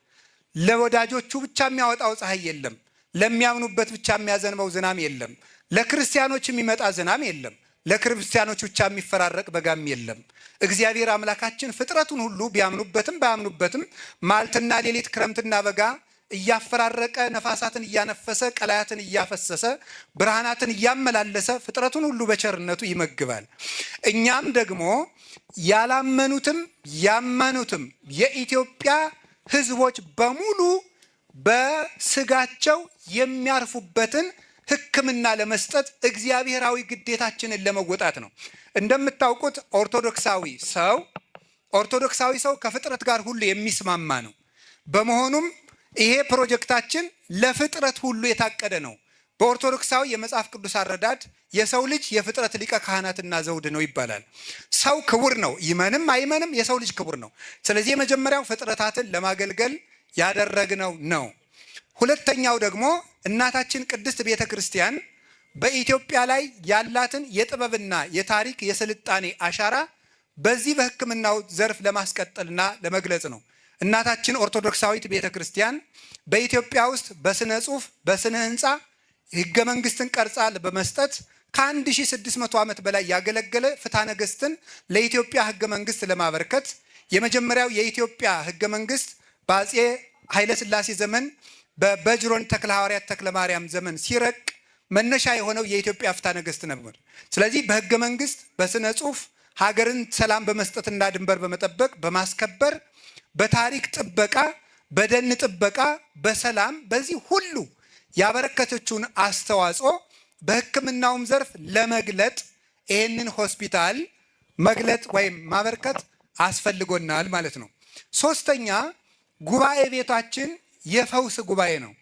ለወዳጆቹ ብቻ የሚያወጣው ፀሐይ የለም፣ ለሚያምኑበት ብቻ የሚያዘንበው ዝናም የለም፣ ለክርስቲያኖች የሚመጣ ዝናም የለም፣ ለክርስቲያኖች ብቻ የሚፈራረቅ በጋም የለም። እግዚአብሔር አምላካችን ፍጥረቱን ሁሉ ቢያምኑበትም ባያምኑበትም ማልትና ሌሊት ክረምትና በጋ እያፈራረቀ ነፋሳትን እያነፈሰ ቀላያትን እያፈሰሰ ብርሃናትን እያመላለሰ ፍጥረቱን ሁሉ በቸርነቱ ይመግባል። እኛም ደግሞ ያላመኑትም ያመኑትም የኢትዮጵያ ሕዝቦች በሙሉ በስጋቸው የሚያርፉበትን ሕክምና ለመስጠት እግዚአብሔራዊ ግዴታችንን ለመወጣት ነው። እንደምታውቁት ኦርቶዶክሳዊ ሰው ከፍጥረት ጋር ሁሉ የሚስማማ ነው። በመሆኑም ይሄ ፕሮጀክታችን ለፍጥረት ሁሉ የታቀደ ነው። በኦርቶዶክሳዊ የመጽሐፍ ቅዱስ አረዳድ የሰው ልጅ የፍጥረት ሊቀ ካህናትና ዘውድ ነው ይባላል። ሰው ክቡር ነው፣ ይመንም አይመንም የሰው ልጅ ክቡር ነው። ስለዚህ የመጀመሪያው ፍጥረታትን ለማገልገል ያደረግነው ነው። ሁለተኛው ደግሞ እናታችን ቅድስት ቤተ ክርስቲያን በኢትዮጵያ ላይ ያላትን የጥበብና የታሪክ የስልጣኔ አሻራ በዚህ በሕክምናው ዘርፍ ለማስቀጠልና ለመግለጽ ነው። እናታችን ኦርቶዶክሳዊት ቤተ ክርስቲያን በኢትዮጵያ ውስጥ በስነ ጽሑፍ፣ በስነ ህንፃ ህገ መንግስትን ቀርጻ በመስጠት ከ1600 ዓመት በላይ ያገለገለ ፍትሐ ነገሥትን ለኢትዮጵያ ህገ መንግስት ለማበርከት የመጀመሪያው የኢትዮጵያ ህገ መንግስት በአፄ ኃይለሥላሴ ዘመን በበጅሮን ተክለ ሐዋርያት ተክለ ማርያም ዘመን ሲረቅ መነሻ የሆነው የኢትዮጵያ ፍትሐ ነገሥት ነበር። ስለዚህ በህገ መንግስት፣ በስነ ጽሑፍ ሀገርን ሰላም በመስጠትና ድንበር በመጠበቅ በማስከበር፣ በታሪክ ጥበቃ፣ በደን ጥበቃ፣ በሰላም በዚህ ሁሉ ያበረከተችውን አስተዋጽኦ በሕክምናውም ዘርፍ ለመግለጥ ይህንን ሆስፒታል መግለጥ ወይም ማበርከት አስፈልጎናል ማለት ነው። ሶስተኛ ጉባኤ ቤታችን የፈውስ ጉባኤ ነው።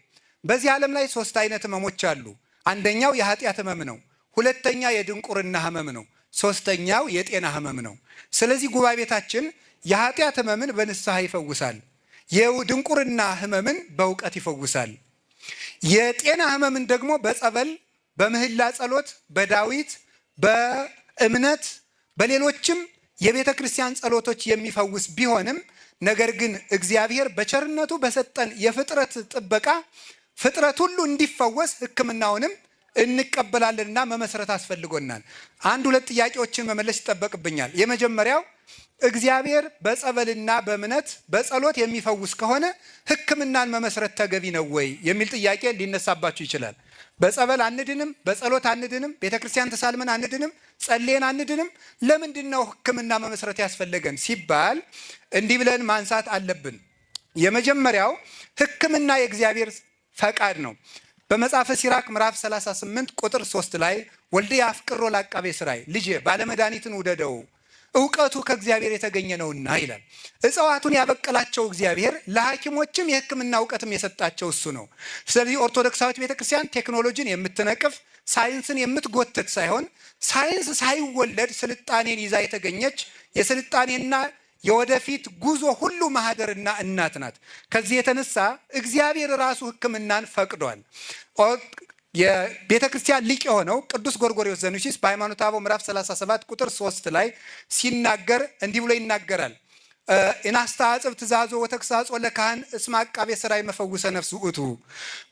በዚህ ዓለም ላይ 3 አይነት ህመሞች አሉ። አንደኛው የኃጢአት ህመም ነው። ሁለተኛ የድንቁርና ህመም ነው። ሶስተኛው የጤና ህመም ነው። ስለዚህ ጉባኤ ቤታችን የኃጢአት ህመምን በንስሐ ይፈውሳል። የድንቁርና ህመምን በእውቀት ይፈውሳል። የጤና ህመምን ደግሞ በጸበል፣ በምህላ ጸሎት፣ በዳዊት፣ በእምነት፣ በሌሎችም የቤተ ክርስቲያን ጸሎቶች የሚፈውስ ቢሆንም ነገር ግን እግዚአብሔር በቸርነቱ በሰጠን የፍጥረት ጥበቃ ፍጥረት ሁሉ እንዲፈወስ ሕክምናውንም እንቀበላለንና መመስረት አስፈልጎናል። አንድ ሁለት ጥያቄዎችን መመለስ ይጠበቅብኛል። የመጀመሪያው እግዚአብሔር በጸበልና በእምነት በጸሎት የሚፈውስ ከሆነ ሕክምናን መመስረት ተገቢ ነው ወይ የሚል ጥያቄ ሊነሳባችሁ ይችላል። በጸበል አንድንም፣ በጸሎት አንድንም፣ ቤተክርስቲያን ተሳልመን አንድንም፣ ጸልየን አንድንም፣ ለምንድን ነው ሕክምና መመስረት ያስፈለገን ሲባል እንዲህ ብለን ማንሳት አለብን። የመጀመሪያው ሕክምና የእግዚአብሔር ፈቃድ ነው። በመጽሐፈ ሲራክ ምዕራፍ 38 ቁጥር 3 ላይ ወልደ አፍቅሮ ለአቃቤ ሥራይ፣ ልጄ ባለመድኃኒትን ውደደው እውቀቱ ከእግዚአብሔር የተገኘ ነውና ይላል። እጽዋቱን ያበቀላቸው እግዚአብሔር ለሐኪሞችም የሕክምና እውቀትም የሰጣቸው እሱ ነው። ስለዚህ ኦርቶዶክሳዊት ቤተክርስቲያን ቴክኖሎጂን የምትነቅፍ ሳይንስን የምትጎትት ሳይሆን ሳይንስ ሳይወለድ ስልጣኔን ይዛ የተገኘች የስልጣኔና የወደፊት ጉዞ ሁሉ ማህደርና እናት ናት። ከዚህ የተነሳ እግዚአብሔር ራሱ ሕክምናን ፈቅዷል። የቤተ ክርስቲያን ሊቅ የሆነው ቅዱስ ጎርጎርዮስ ዘኑሲስ በሃይማኖተ አበው ምዕራፍ 37 ቁጥር 3 ላይ ሲናገር እንዲህ ብሎ ይናገራል። ኢናስተዓጽብ ትእዛዞ ወተግሳጾ ለካህን እስመ አቃቤ ሥራይ መፈውሰ ነፍስ ውእቱ።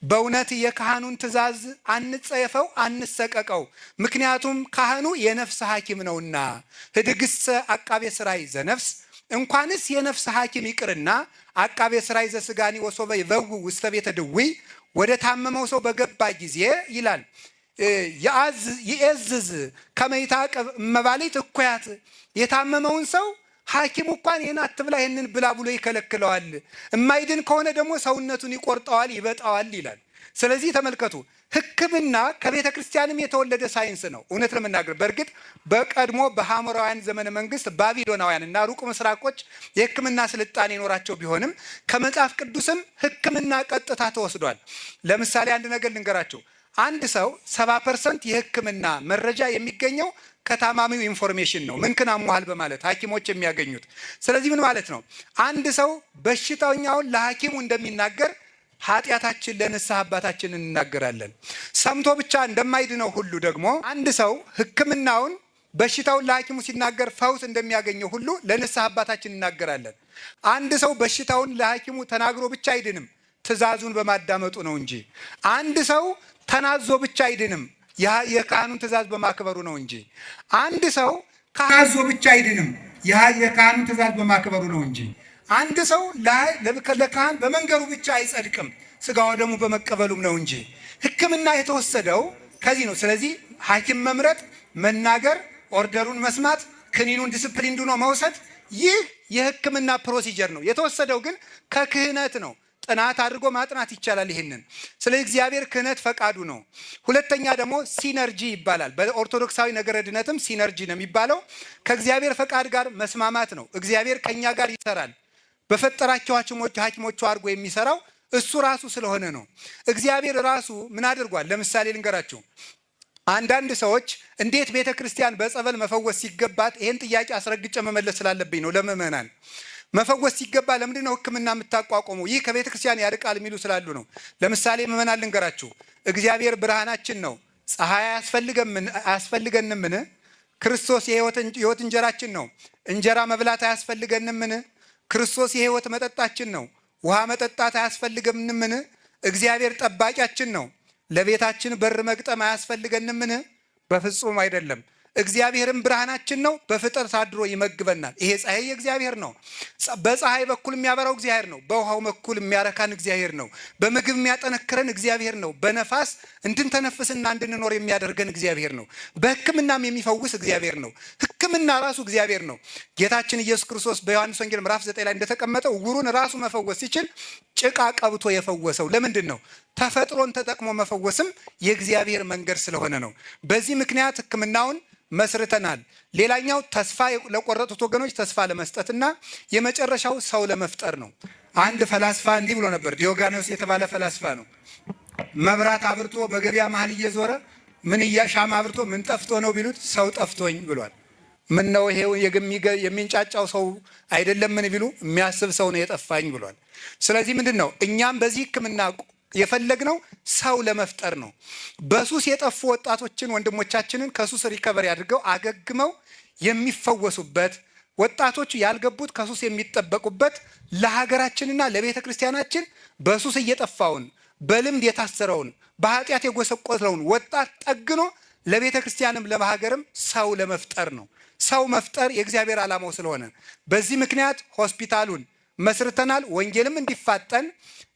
በእውነት የካህኑን ትእዛዝ አንጸየፈው፣ አንሰቀቀው፣ ምክንያቱም ካህኑ የነፍስ ሐኪም ነውና። ህድግሰ አቃቤ ሥራይ ዘነፍስ፣ እንኳንስ የነፍስ ሐኪም ይቅርና አቃቤ ሥራይ ዘሥጋኒ ወሶበ ይበው ውስተ ቤተ ድውይ፣ ወደ ታመመው ሰው በገባ ጊዜ ይላል የእዝዝ ከመይታቀብ እመባሊት እኩያት፣ የታመመውን ሰው ሐኪሙ እንኳን ይህን አትብላ ይህንን ብላ ብሎ ይከለክለዋል። የማይድን ከሆነ ደግሞ ሰውነቱን ይቆርጠዋል፣ ይበጣዋል ይላል። ስለዚህ ተመልከቱ፣ ሕክምና ከቤተ ክርስቲያንም የተወለደ ሳይንስ ነው። እውነት ለመናገር በእርግጥ በቀድሞ በሐሞራውያን ዘመነ መንግስት ባቢሎናውያን እና ሩቅ ምስራቆች የሕክምና ስልጣኔ ይኖራቸው ቢሆንም ከመጽሐፍ ቅዱስም ሕክምና ቀጥታ ተወስዷል። ለምሳሌ አንድ ነገር ልንገራቸው። አንድ ሰው 70% የሕክምና መረጃ የሚገኘው ከታማሚው ኢንፎርሜሽን ነው። ምን አሟል በማለት ሐኪሞች የሚያገኙት። ስለዚህ ምን ማለት ነው? አንድ ሰው በሽተኛውን ለሐኪሙ እንደሚናገር ኃጢአታችን ለንስሐ አባታችን እንናገራለን። ሰምቶ ብቻ እንደማይድነው ሁሉ ደግሞ አንድ ሰው ሕክምናውን በሽታውን ለሐኪሙ ሲናገር ፈውስ እንደሚያገኘው ሁሉ ለንስሐ አባታችን እናገራለን። አንድ ሰው በሽታውን ለሐኪሙ ተናግሮ ብቻ አይድንም፣ ትእዛዙን በማዳመጡ ነው እንጂ። አንድ ሰው ተናዞ ብቻ አይድንም፣ የካህኑን ትእዛዝ በማክበሩ ነው እንጂ። አንድ ሰው ተናዞ ብቻ አይድንም፣ የካህኑን ትእዛዝ በማክበሩ ነው እንጂ። አንድ ሰው ለካህን በመንገሩ ብቻ አይጸድቅም፣ ስጋው ደግሞ በመቀበሉም ነው እንጂ። ሕክምና የተወሰደው ከዚህ ነው። ስለዚህ ሐኪም መምረጥ፣ መናገር፣ ኦርደሩን መስማት፣ ክኒኑን ዲስፕሊን ዱኖ መውሰድ፣ ይህ የሕክምና ፕሮሲጀር ነው። የተወሰደው ግን ከክህነት ነው። ጥናት አድርጎ ማጥናት ይቻላል ይህንን። ስለዚህ እግዚአብሔር ክህነት ፈቃዱ ነው። ሁለተኛ ደግሞ ሲነርጂ ይባላል። በኦርቶዶክሳዊ ነገረ ድነትም ሲነርጂ ነው የሚባለው። ከእግዚአብሔር ፈቃድ ጋር መስማማት ነው። እግዚአብሔር ከእኛ ጋር ይሰራል። በፈጠራቸው ሐኪሞቹ አድርጎ የሚሰራው እሱ ራሱ ስለሆነ ነው። እግዚአብሔር ራሱ ምን አድርጓል? ለምሳሌ ልንገራችሁ። አንዳንድ ሰዎች እንዴት ቤተ ክርስቲያን በጸበል መፈወስ ሲገባት፣ ይህን ጥያቄ አስረግጬ መመለስ ስላለብኝ ነው። ለምእመናን መፈወስ ሲገባ ለምንድን ነው ሕክምና የምታቋቁመው? ይህ ከቤተ ክርስቲያን ያርቃል የሚሉ ስላሉ ነው። ለምሳሌ ምእመናን ልንገራችሁ። እግዚአብሔር ብርሃናችን ነው። ፀሐይ አያስፈልገንምን? ክርስቶስ የሕይወት እንጀራችን ነው። እንጀራ መብላት አያስፈልገንምን? ክርስቶስ የሕይወት መጠጣችን ነው። ውሃ መጠጣት አያስፈልገንምን? እግዚአብሔር ጠባቂያችን ነው። ለቤታችን በር መግጠም አያስፈልገንምን? በፍጹም አይደለም። እግዚአብሔርም ብርሃናችን ነው። በፍጥረት አድሮ ይመግበናል። ይሄ ፀሐይ የእግዚአብሔር ነው። በፀሐይ በኩል የሚያበራው እግዚአብሔር ነው። በውሃው በኩል የሚያረካን እግዚአብሔር ነው። በምግብ የሚያጠነክረን እግዚአብሔር ነው። በነፋስ እንድንተነፍስና እንድንኖር የሚያደርገን እግዚአብሔር ነው። በሕክምናም የሚፈውስ እግዚአብሔር ነው። ሕክምና ራሱ እግዚአብሔር ነው። ጌታችን ኢየሱስ ክርስቶስ በዮሐንስ ወንጌል ምዕራፍ 9 ላይ እንደተቀመጠው ዕውሩን ራሱ መፈወስ ሲችል ጭቃ ቀብቶ የፈወሰው ለምንድን ነው? ተፈጥሮን ተጠቅሞ መፈወስም የእግዚአብሔር መንገድ ስለሆነ ነው። በዚህ ምክንያት ሕክምናውን መስርተናል። ሌላኛው ተስፋ ለቆረጡት ወገኖች ተስፋ ለመስጠትና የመጨረሻው ሰው ለመፍጠር ነው። አንድ ፈላስፋ እንዲህ ብሎ ነበር። ዲዮጋኖስ የተባለ ፈላስፋ ነው። መብራት አብርቶ በገበያ መሀል እየዞረ ሻማ አብርቶ ምን ጠፍቶ ነው ቢሉት ሰው ጠፍቶኝ ብሏል። ምን ነው ይሄው የሚንጫጫው ሰው አይደለም ምን ቢሉ የሚያስብ ሰው ነው የጠፋኝ ብሏል። ስለዚህ ምንድን ነው እኛም በዚህ ሕክምና የፈለግነው ሰው ለመፍጠር ነው። በሱስ የጠፉ ወጣቶችን ወንድሞቻችንን ከሱስ ሪከቨሪ አድርገው አገግመው የሚፈወሱበት፣ ወጣቶቹ ያልገቡት ከሱስ የሚጠበቁበት፣ ለሀገራችንና ለቤተ ክርስቲያናችን በሱስ እየጠፋውን በልምድ የታሰረውን በኃጢአት የጎሰቆለውን ወጣት ጠግኖ ለቤተ ክርስቲያንም ለሀገርም ሰው ለመፍጠር ነው። ሰው መፍጠር የእግዚአብሔር ዓላማው ስለሆነ በዚህ ምክንያት ሆስፒታሉን መስርተናል። ወንጌልም እንዲፋጠን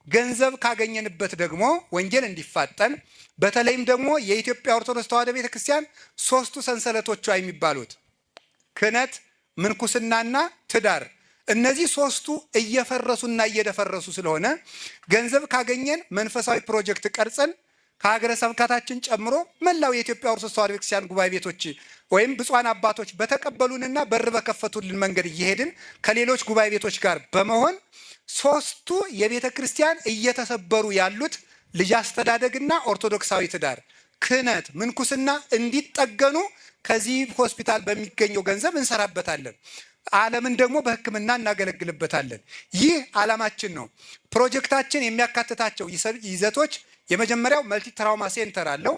ገንዘብ ካገኘንበት ደግሞ ወንጌል እንዲፋጠን በተለይም ደግሞ የኢትዮጵያ ኦርቶዶክስ ተዋሕዶ ቤተ ክርስቲያን ሶስቱ ሰንሰለቶቿ የሚባሉት ክህነት፣ ምንኩስናና ትዳር እነዚህ ሶስቱ እየፈረሱና እየደፈረሱ ስለሆነ ገንዘብ ካገኘን መንፈሳዊ ፕሮጀክት ቀርጸን ከሀገረ ስብከታችን ጨምሮ መላው የኢትዮጵያ ኦርቶዶክስ ተዋሕዶ ቤተክርስቲያን ጉባኤ ቤቶች ወይም ብፁዓን አባቶች በተቀበሉንና በር በከፈቱልን መንገድ እየሄድን ከሌሎች ጉባኤ ቤቶች ጋር በመሆን ሶስቱ የቤተ ክርስቲያን እየተሰበሩ ያሉት ልጅ አስተዳደግና ኦርቶዶክሳዊ ትዳር፣ ክህነት፣ ምንኩስና እንዲጠገኑ ከዚህ ሆስፒታል በሚገኘው ገንዘብ እንሰራበታለን። ዓለምን ደግሞ በሕክምና እናገለግልበታለን። ይህ ዓላማችን ነው። ፕሮጀክታችን የሚያካትታቸው ይዘቶች የመጀመሪያው መልቲ ትራውማ ሴንተር አለው።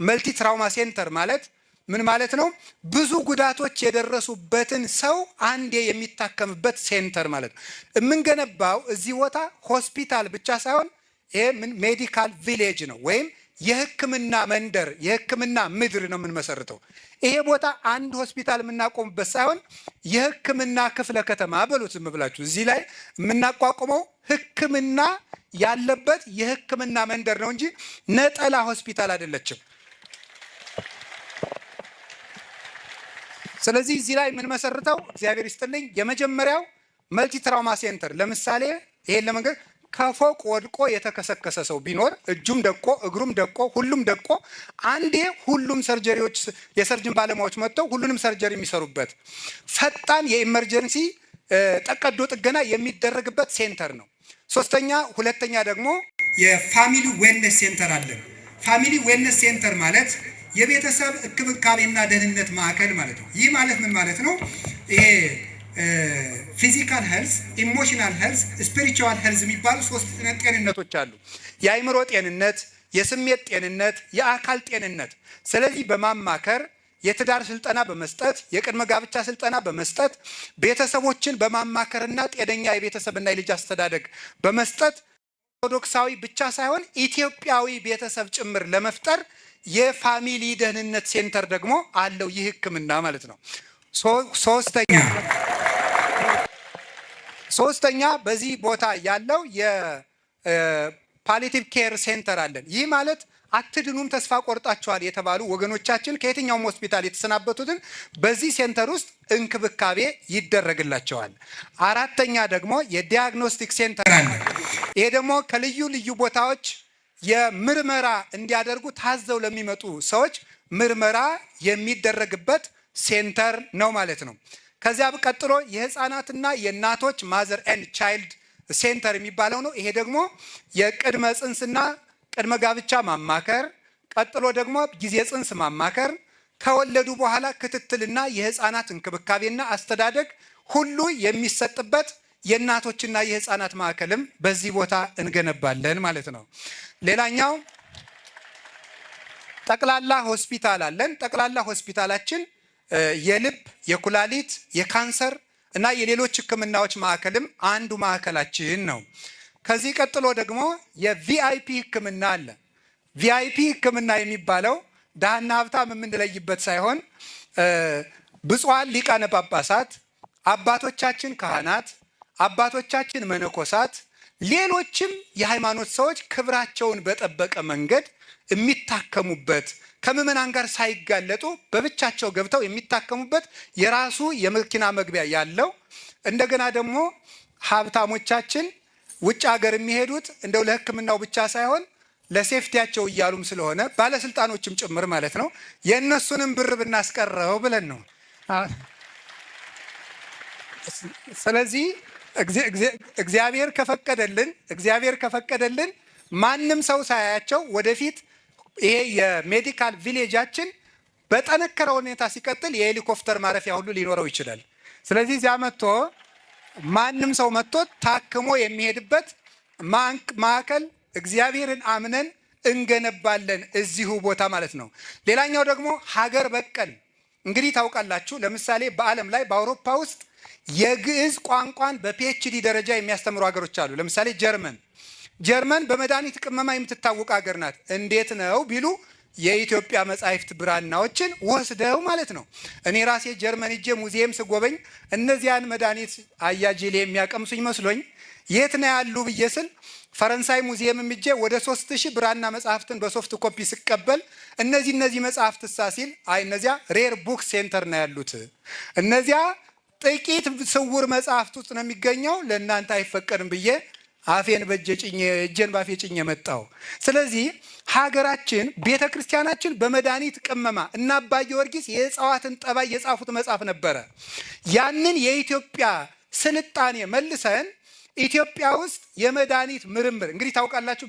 መልቲ ትራውማ ሴንተር ማለት ምን ማለት ነው? ብዙ ጉዳቶች የደረሱበትን ሰው አንዴ የሚታከምበት ሴንተር ማለት ነው። የምንገነባው እዚህ ቦታ ሆስፒታል ብቻ ሳይሆን ይሄ ሜዲካል ቪሌጅ ነው ወይም የሕክምና መንደር የሕክምና ምድር ነው የምንመሰርተው። ይሄ ቦታ አንድ ሆስፒታል የምናቆምበት ሳይሆን የሕክምና ክፍለ ከተማ በሉት ዝም ብላችሁ እዚህ ላይ የምናቋቁመው ሕክምና ያለበት የሕክምና መንደር ነው እንጂ ነጠላ ሆስፒታል አይደለችም። ስለዚህ እዚህ ላይ የምንመሰርተው እግዚአብሔር ይስጥልኝ የመጀመሪያው መልቲ ትራውማ ሴንተር ለምሳሌ ይሄን ለመንገድ ከፎቅ ወድቆ የተከሰከሰ ሰው ቢኖር እጁም ደቆ እግሩም ደቆ ሁሉም ደቆ አንዴ ሁሉም ሰርጀሪዎች የሰርጅን ባለሙያዎች መጥተው ሁሉንም ሰርጀሪ የሚሰሩበት ፈጣን የኢመርጀንሲ ቀዶ ጥገና የሚደረግበት ሴንተር ነው። ሁለተኛ ደግሞ የፋሚሊ ዌልነስ ሴንተር አለን። ፋሚሊ ዌልነስ ሴንተር ማለት የቤተሰብ እንክብካቤና ደህንነት ማዕከል ማለት ነው። ይህ ማለት ምን ማለት ነው? ይሄ ፊዚካል ሄልዝ፣ ኢሞሽናል ሄልዝ፣ ስፒሪቹዋል ሄልዝ የሚባሉ ሶስት ጤንነቶች አሉ። የአእምሮ ጤንነት፣ የስሜት ጤንነት፣ የአካል ጤንነት። ስለዚህ በማማከር የትዳር ስልጠና በመስጠት የቅድመ ጋብቻ ስልጠና በመስጠት ቤተሰቦችን በማማከርና ጤነኛ የቤተሰብና የልጅ አስተዳደግ በመስጠት ኦርቶዶክሳዊ ብቻ ሳይሆን ኢትዮጵያዊ ቤተሰብ ጭምር ለመፍጠር የፋሚሊ ደህንነት ሴንተር ደግሞ አለው። ይህ ሕክምና ማለት ነው። ሶስተኛ በዚህ ቦታ ያለው የፓሊቲቭ ኬር ሴንተር አለን። ይህ ማለት አትድኑም ተስፋ ቆርጣችኋል የተባሉ ወገኖቻችን ከየትኛውም ሆስፒታል የተሰናበቱትን በዚህ ሴንተር ውስጥ እንክብካቤ ይደረግላቸዋል። አራተኛ ደግሞ የዲያግኖስቲክ ሴንተር አለ። ይሄ ደግሞ ከልዩ ልዩ ቦታዎች የምርመራ እንዲያደርጉ ታዘው ለሚመጡ ሰዎች ምርመራ የሚደረግበት ሴንተር ነው ማለት ነው። ከዚያ ቀጥሎ የህፃናትና የእናቶች ማዘር ኤንድ ቻይልድ ሴንተር የሚባለው ነው። ይሄ ደግሞ የቅድመ ጽንስና ቅድመ ጋብቻ ማማከር፣ ቀጥሎ ደግሞ ጊዜ ጽንስ ማማከር፣ ከወለዱ በኋላ ክትትልና የህፃናት እንክብካቤና አስተዳደግ ሁሉ የሚሰጥበት የእናቶችና የህፃናት ማዕከልም በዚህ ቦታ እንገነባለን ማለት ነው። ሌላኛው ጠቅላላ ሆስፒታል አለን። ጠቅላላ ሆስፒታላችን የልብ፣ የኩላሊት፣ የካንሰር እና የሌሎች ህክምናዎች ማዕከልም አንዱ ማዕከላችን ነው። ከዚህ ቀጥሎ ደግሞ የቪአይፒ ህክምና አለ። ቪአይፒ ህክምና የሚባለው ድሃና ሀብታም የምንለይበት ሳይሆን ብፁዓን ሊቃነ ጳጳሳት፣ አባቶቻችን ካህናት፣ አባቶቻችን መነኮሳት፣ ሌሎችም የሃይማኖት ሰዎች ክብራቸውን በጠበቀ መንገድ የሚታከሙበት ከምዕመናን ጋር ሳይጋለጡ በብቻቸው ገብተው የሚታከሙበት የራሱ የመኪና መግቢያ ያለው እንደገና ደግሞ ሀብታሞቻችን ውጭ ሀገር የሚሄዱት እንደው ለህክምናው ብቻ ሳይሆን ለሴፍቲያቸው እያሉም ስለሆነ ባለስልጣኖችም ጭምር ማለት ነው የእነሱንም ብር ብናስቀረው ብለን ነው። ስለዚህ እግዚአብሔር ከፈቀደልን ማንም ሰው ሳያያቸው ወደፊት ይሄ የሜዲካል ቪሌጃችን በጠነከረ ሁኔታ ሲቀጥል የሄሊኮፕተር ማረፊያ ሁሉ ሊኖረው ይችላል። ስለዚህ እዚያ መጥቶ ማንም ሰው መጥቶ ታክሞ የሚሄድበት ማዕከል እግዚአብሔርን አምነን እንገነባለን እዚሁ ቦታ ማለት ነው። ሌላኛው ደግሞ ሀገር በቀል እንግዲህ ታውቃላችሁ፣ ለምሳሌ በዓለም ላይ በአውሮፓ ውስጥ የግዕዝ ቋንቋን በፒኤችዲ ደረጃ የሚያስተምሩ ሀገሮች አሉ። ለምሳሌ ጀርመን ጀርመን በመድኃኒት ቅመማ የምትታወቅ ሀገር ናት። እንዴት ነው ቢሉ የኢትዮጵያ መጻሕፍት ብራናዎችን ወስደው ማለት ነው። እኔ ራሴ ጀርመን ሄጄ ሙዚየም ስጎበኝ እነዚያን መድኃኒት አያጅሌ የሚያቀምሱኝ መስሎኝ የት ነው ያሉ ብዬ ስል ፈረንሳይ ሙዚየም ሄጄ ወደ 3000 ብራና መጽሐፍትን በሶፍት ኮፒ ስቀበል እነዚህ መጽሐፍት ሲል አይ እነዚያ ሬር ቡክ ሴንተር ነው ያሉት፣ እነዚያ ጥቂት ስውር መጽሐፍት ውስጥ ነው የሚገኘው፣ ለእናንተ አይፈቀድም ብዬ አፌን በእጄ ጭኜ እጄን ባፌ ጭኜ መጣሁ። ስለዚህ ሀገራችን ቤተ ክርስቲያናችን በመድኃኒት ቅመማ እና አባ ጊዮርጊስ የእጽዋትን ጠባይ የጻፉት መጽሐፍ ነበረ። ያንን የኢትዮጵያ ስልጣኔ መልሰን ኢትዮጵያ ውስጥ የመድኃኒት ምርምር እንግዲህ ታውቃላችሁ፣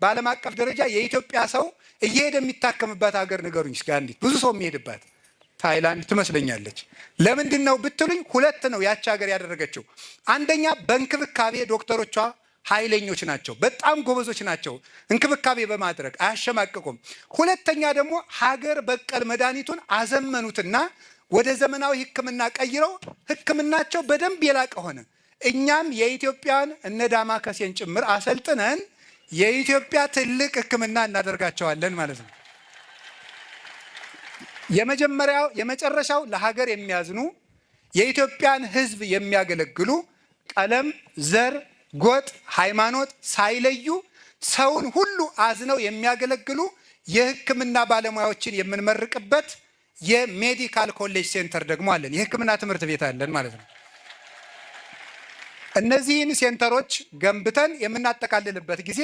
በዓለም አቀፍ ደረጃ የኢትዮጵያ ሰው እየሄደ የሚታከምባት ሀገር ንገሩኝ እስኪ አንዲት። ብዙ ሰው የሚሄድባት ታይላንድ ትመስለኛለች። ለምንድን ነው ብትሉኝ፣ ሁለት ነው ያቺ ሀገር ያደረገችው። አንደኛ በእንክብካቤ ዶክተሮቿ ኃይለኞች ናቸው፣ በጣም ጎበዞች ናቸው። እንክብካቤ በማድረግ አያሸማቅቁም። ሁለተኛ ደግሞ ሀገር በቀል መድኃኒቱን አዘመኑትና ወደ ዘመናዊ ሕክምና ቀይረው ሕክምናቸው በደንብ የላቀ ሆነ። እኛም የኢትዮጵያን እነ ዳማከሴን ጭምር አሰልጥነን የኢትዮጵያ ትልቅ ሕክምና እናደርጋቸዋለን ማለት ነው። የመጨረሻው ለሀገር የሚያዝኑ የኢትዮጵያን ሕዝብ የሚያገለግሉ ቀለም፣ ዘር፣ ጎጥ፣ ሃይማኖት ሳይለዩ ሰውን ሁሉ አዝነው የሚያገለግሉ የሕክምና ባለሙያዎችን የምንመርቅበት የሜዲካል ኮሌጅ ሴንተር ደግሞ አለን። የሕክምና ትምህርት ቤት አለን ማለት ነው። እነዚህን ሴንተሮች ገንብተን የምናጠቃልልበት ጊዜ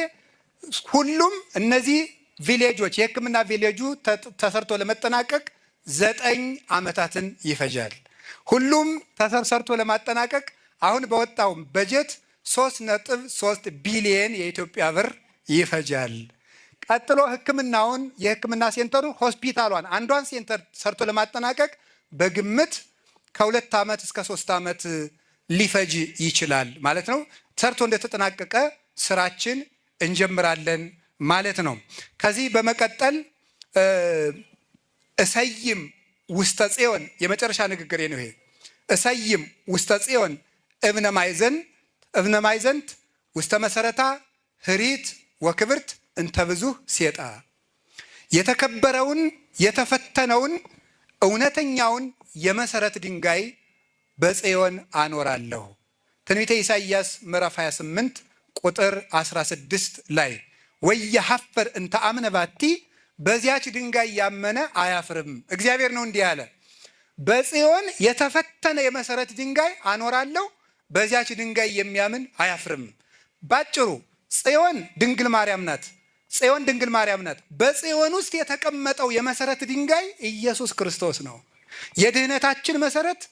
ሁሉም እነዚህ ቪሌጆች የሕክምና ቪሌጁ ተሰርቶ ለመጠናቀቅ 9 ዓመታትን ይፈጃል። ሁሉም ተሰርቶ ለማጠናቀቅ አሁን በወጣው በጀት 3.3 ቢሊየን የኢትዮጵያ ብር ይፈጃል። ቀጥሎ ሕክምናውን የሕክምና ሴንተሩን ሆስፒታሏን አንዷን ሴንተር ሰርቶ ለማጠናቀቅ በግምት ከ2 ዓመት እስከ 3 ዓመት ሊፈጅ ይችላል ማለት ነው። ሰርቶ እንደተጠናቀቀ ስራችን እንጀምራለን ማለት ነው። ከዚህ በመቀጠል እሰይም ውስተ ጽዮን የመጨረሻ ንግግሬ ነው ይሄ። እሰይም ውስተ ጽዮን እብነ ማይዘንት ውስተ መሰረታ ህሪት ወክብርት እንተ ብዙኅ ሴጣ። የተከበረውን የተፈተነውን እውነተኛውን የመሰረት ድንጋይ በጽዮን አኖራለሁ። ትንቢተ ኢሳይያስ ምዕራፍ 28 ቁጥር 16 ላይ ወየሐፍር እንተ አምነ ባቲ፣ በዚያች ድንጋይ ያመነ አያፍርም። እግዚአብሔር ነው እንዲህ ያለ፣ በጽዮን የተፈተነ የመሰረት ድንጋይ አኖራለሁ፣ በዚያች ድንጋይ የሚያምን አያፍርም። ባጭሩ ጽዮን ድንግል ማርያም ናት። ጽዮን ድንግል ማርያም ናት። በጽዮን ውስጥ የተቀመጠው የመሰረት ድንጋይ ኢየሱስ ክርስቶስ ነው። የድህነታችን መሰረት፣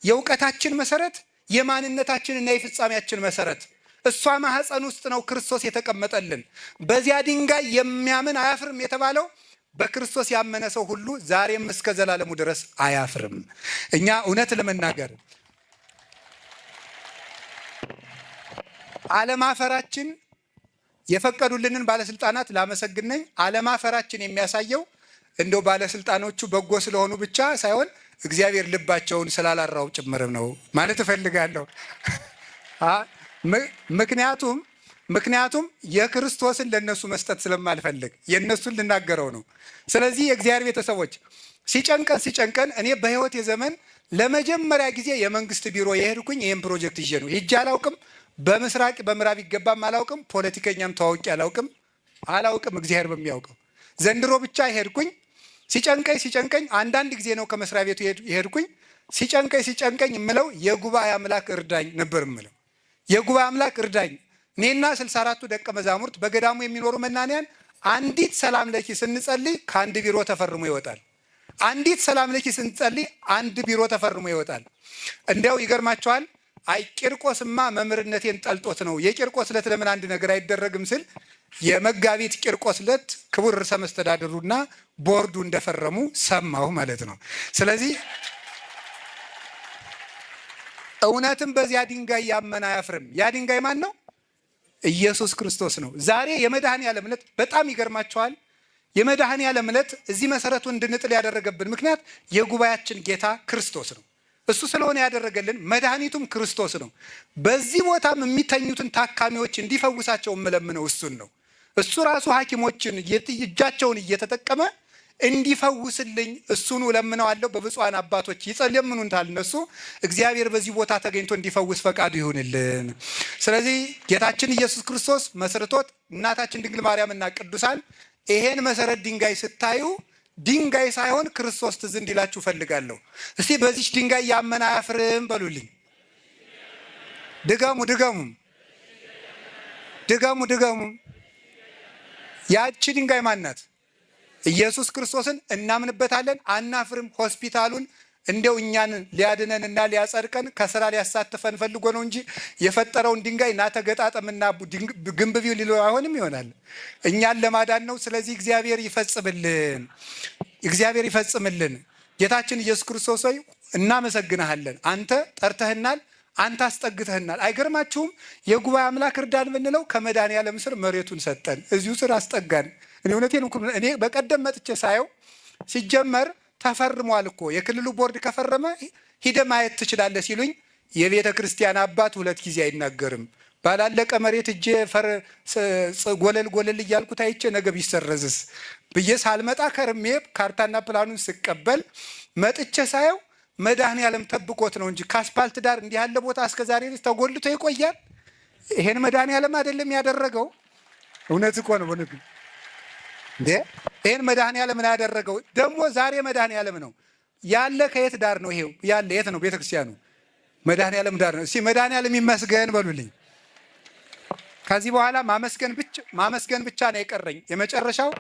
የእውቀታችን መሰረት፣ የማንነታችንና የፍጻሜያችን መሰረት እሷ ማህፀን ውስጥ ነው ክርስቶስ የተቀመጠልን። በዚያ ድንጋይ የሚያምን አያፍርም የተባለው በክርስቶስ ያመነ ሰው ሁሉ ዛሬም እስከ ዘላለሙ ድረስ አያፍርም። እኛ እውነት ለመናገር አለማፈራችን የፈቀዱልንን ባለስልጣናት ላመሰግነኝ። አለማፈራችን የሚያሳየው እንደው ባለስልጣኖቹ በጎ ስለሆኑ ብቻ ሳይሆን እግዚአብሔር ልባቸውን ስላላራው ጭምርም ነው ማለት እፈልጋለሁ። ምክንያቱም የክርስቶስን ለነሱ መስጠት ስለማልፈልግ የነሱን ልናገረው ነው። ስለዚህ የእግዚአብሔር ቤተሰቦች ሲጨንቀን እኔ በህይወት የዘመን ለመጀመሪያ ጊዜ የመንግስት ቢሮ የሄድኩኝ ይህን ፕሮጀክት ይዤ ነው። ሂጄ አላውቅም። በምስራቅ በምዕራብ ይገባም አላውቅም። ፖለቲከኛም ተዋውቂ አላውቅም። እግዚአብሔር በሚያውቀው ዘንድሮ ብቻ ሄድኩኝ። ሲጨንቀኝ አንዳንድ ጊዜ ነው ከመስሪያ ቤቱ የሄድኩኝ። ሲጨንቀኝ የምለው የጉባኤ አምላክ እርዳኝ ነበር የምለው። የጉባኤ አምላክ እርዳኝ። እኔና 64ቱ ደቀ መዛሙርት በገዳሙ የሚኖሩ መናንያን አንዲት ሰላም ለኪ ስንጸልይ ከአንድ ቢሮ ተፈርሞ ይወጣል። አንዲት ሰላም ለኪ ስንጸልይ አንድ ቢሮ ተፈርሞ ይወጣል። እንዲያው ይገርማቸዋል። አይ ቂርቆስማ መምህርነቴን ጠልጦት ነው፣ የቂርቆስ ዕለት ለምን አንድ ነገር አይደረግም ስል የመጋቢት ቂርቆስ ዕለት ክቡር ርዕሰ መስተዳድሩና ቦርዱ እንደፈረሙ ሰማሁ ማለት ነው። ስለዚህ እውነትም በዚያ ድንጋይ ያመነ አያፍርም። ያ ድንጋይ ማን ነው? ኢየሱስ ክርስቶስ ነው። ዛሬ የመድኃኔዓለም ዕለት በጣም ይገርማቸዋል። የመድኃኔዓለም ዕለት እዚህ መሰረቱን እንድንጥል ያደረገብን ምክንያት የጉባኤያችን ጌታ ክርስቶስ ነው። እሱ ስለሆነ ያደረገልን መድኃኒቱም ክርስቶስ ነው። በዚህ ቦታም የሚተኙትን ታካሚዎች እንዲፈውሳቸው የምለምነው እሱን ነው። እሱ ራሱ ሐኪሞችን እጃቸውን እየተጠቀመ እንዲፈውስልኝ እሱን እለምነዋለሁ። በብፁዓን አባቶች ይለምኑታል እነሱ። እግዚአብሔር በዚህ ቦታ ተገኝቶ እንዲፈውስ ፈቃዱ ይሁንልን። ስለዚህ ጌታችን ኢየሱስ ክርስቶስ መስርቶት እናታችን ድንግል ማርያምና ቅዱሳን ይሄን መሰረት ድንጋይ ስታዩ ድንጋይ ሳይሆን ክርስቶስ ትዝ እንዲላችሁ ፈልጋለሁ። እስቲ በዚች ድንጋይ ያመነ አያፍርም በሉልኝ። ድገሙ ድገሙ ድገሙ ድገሙ። ያቺ ድንጋይ ማናት? ኢየሱስ ክርስቶስን እናምንበታለን፣ አናፍርም። ሆስፒታሉን እንደው እኛን ሊያድነንና ሊያጸድቀን ከስራ ሊያሳትፈን ፈልጎ ነው እንጂ የፈጠረውን ድንጋይ ናተገጣጠምና ግንብቢው ሊለው አይሆንም ይሆናል። እኛን ለማዳን ነው። ስለዚህ እግዚአብሔር ይፈጽምልን፣ እግዚአብሔር ይፈጽምልን። ጌታችን ኢየሱስ ክርስቶስ ሆይ እናመሰግንሃለን። አንተ ጠርተህናል፣ አንተ አስጠግተህናል። አይገርማችሁም? የጉባኤ አምላክ እርዳን ብንለው ከመድኃኔዓለም ስር መሬቱን ሰጠን፣ እዚሁ ስር አስጠጋን። እኔ እውነቴን እኔ በቀደም መጥቼ ሳየው ሲጀመር ተፈርሟል እኮ የክልሉ ቦርድ ከፈረመ ሂደ ማየት ትችላለህ ሲሉኝ የቤተ ክርስቲያን አባት 2 ጊዜ አይናገርም። ባላለቀ መሬት እጄ ጎለል ጎለል እያልኩት አይቼ ነገ ቢሰረዝስ ብዬ ሳልመጣ ከርሜ ካርታና ፕላኑን ስቀበል መጥቼ ሳየው መድኃኔዓለም ጠብቆት ነው እንጂ ከአስፓልት ዳር እንዲህ ያለ ቦታ እስከዛሬ ድረስ ተጎልቶ ይቆያል። ይሄን መድኃኔዓለም አይደለም ያደረገው? እውነት እኮ ነው። እንዴ ይሄን መድኃኔዓለም ነው ያደረገው። ደግሞ ዛሬ መድኃኔዓለም ነው ያለ። ከየት ዳር ነው ይሄው ያለ? የት ነው ቤተክርስቲያኑ? መድኃኔዓለም ዳር ነው። እስኪ መድኃኔዓለም ይመስገን በሉልኝ። ከዚህ በኋላ ማመስገን ብቻ ነው የቀረኝ። የመጨረሻው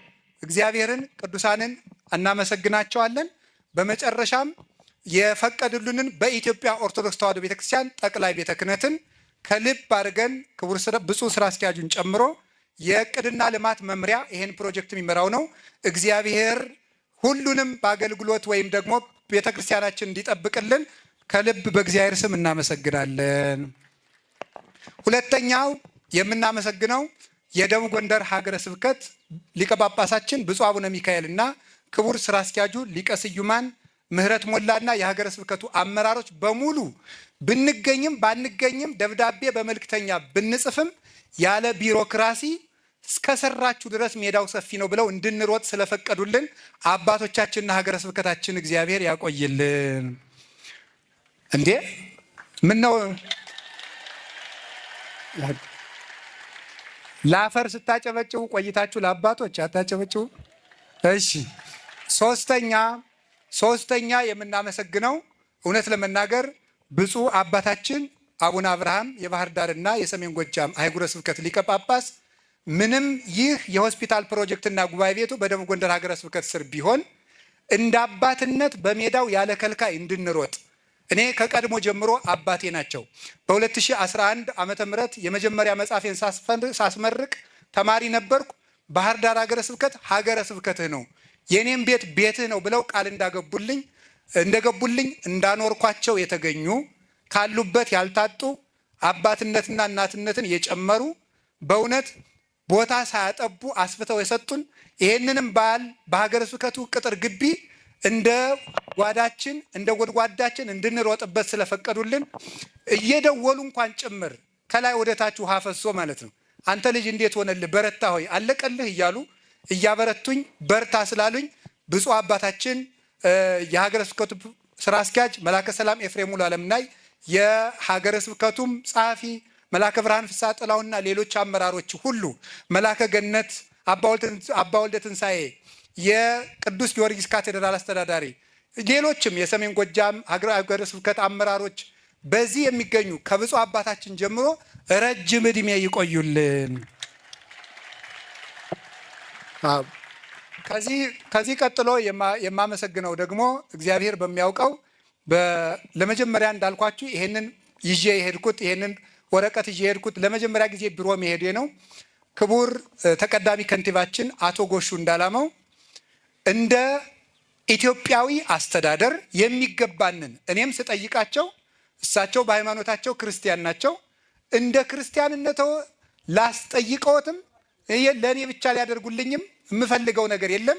እግዚአብሔርን ቅዱሳንን እናመሰግናቸዋለን። በመጨረሻም የፈቀዱልንን በኢትዮጵያ ኦርቶዶክስ ተዋሕዶ ቤተክርስቲያን ጠቅላይ ቤተ ክህነትን ከልብ አድርገን ክቡር ብፁዕ ስራ አስኪያጁን ጨምሮ የእቅድና ልማት መምሪያ ይሄን ፕሮጀክት የሚመራው ነው። እግዚአብሔር ሁሉንም በአገልግሎት ወይም ደግሞ ቤተክርስቲያናችን እንዲጠብቅልን ከልብ በእግዚአብሔር ስም እናመሰግናለን። ሁለተኛው የምናመሰግነው የደቡብ ጎንደር ሀገረ ስብከት ሊቀ ጳጳሳችን ብፁዕ አቡነ ሚካኤል እና ክቡር ስራ አስኪያጁ ሊቀ ስዩማን ምህረት ሞላና የሀገረ ስብከቱ አመራሮች በሙሉ ብንገኝም ባንገኝም ደብዳቤ በመልእክተኛ ብንጽፍም ያለ ቢሮክራሲ እስከሰራችሁ ድረስ ሜዳው ሰፊ ነው ብለው እንድንሮጥ ስለፈቀዱልን አባቶቻችንና ሀገረ ስብከታችን እግዚአብሔር ያቆይልን። እንዴ ምን ነው ለአፈር ስታጨበጭቡ ቆይታችሁ ለአባቶች አታጨበጭቡ? እሺ። ሶስተኛ የምናመሰግነው እውነት ለመናገር ብፁዕ አባታችን አቡነ አብርሃም የባህር ዳርና የሰሜን ጎጃም አህጉረ ስብከት ሊቀ ጳጳስ ምንም ይህ የሆስፒታል ፕሮጀክትና ጉባኤ ቤቱ በደቡብ ጎንደር ሀገረ ስብከት ስር ቢሆን እንደ አባትነት በሜዳው ያለ ከልካይ እንድንሮጥ እኔ ከቀድሞ ጀምሮ አባቴ ናቸው። በ2011 ዓመተ ምህረት የመጀመሪያ መጽሐፌን ሳስመርቅ ተማሪ ነበርኩ። ባህር ዳር ሀገረ ስብከት ሀገረ ስብከትህ ነው፣ የኔም ቤት ቤትህ ነው ብለው ቃል እንደገቡልኝ እንዳኖርኳቸው የተገኙ ካሉበት ያልታጡ አባትነትና እናትነትን የጨመሩ በእውነት ቦታ ሳያጠቡ አስፍተው የሰጡን ይሄንንም በዓል በሀገረ ስብከቱ ቅጥር ግቢ እንደ ጓዳችን እንደ ጎድጓዳችን እንድንሮጥበት ስለፈቀዱልን እየደወሉ እንኳን ጭምር ከላይ ወደ ታች ውሃ ፈሶ ማለት ነው አንተ ልጅ እንዴት ሆነልህ በረታ ሆይ አለቀልህ እያሉ እያበረቱኝ በርታ ስላሉኝ ብፁዕ አባታችን የሀገረ ስብከቱ ስራ አስኪያጅ መላከ ሰላም ኤፍሬም ሙሉ ዓለምናይ የሀገረ ስብከቱም ጸሐፊ መላከ ብርሃን ፍስሐ ጥላውና ሌሎች አመራሮች ሁሉ መላከ ገነት አባ ወልደ ትንሣኤ የቅዱስ ጊዮርጊስ ካቴድራል አስተዳዳሪ ሌሎችም የሰሜን ጎጃም ሀገረ ስብከት አመራሮች በዚህ የሚገኙ ከብፁዕ አባታችን ጀምሮ ረጅም ዕድሜ ይቆዩልን። ከዚህ ቀጥሎ የማመሰግነው ደግሞ እግዚአብሔር በሚያውቀው ለመጀመሪያ እንዳልኳችሁ ይሄንን ይዤ የሄድኩት ይሄንን ወረቀት ይዤ የሄድኩት ለመጀመሪያ ጊዜ ቢሮ መሄዴ ነው። ክቡር ተቀዳሚ ከንቲባችን አቶ ጎሹ እንዳላማው እንደ ኢትዮጵያዊ አስተዳደር የሚገባንን እኔም ስጠይቃቸው እሳቸው በሃይማኖታቸው ክርስቲያን ናቸው። እንደ ክርስቲያንነተው ላስጠይቀዎትም ለእኔ ብቻ ሊያደርጉልኝም የምፈልገው ነገር የለም።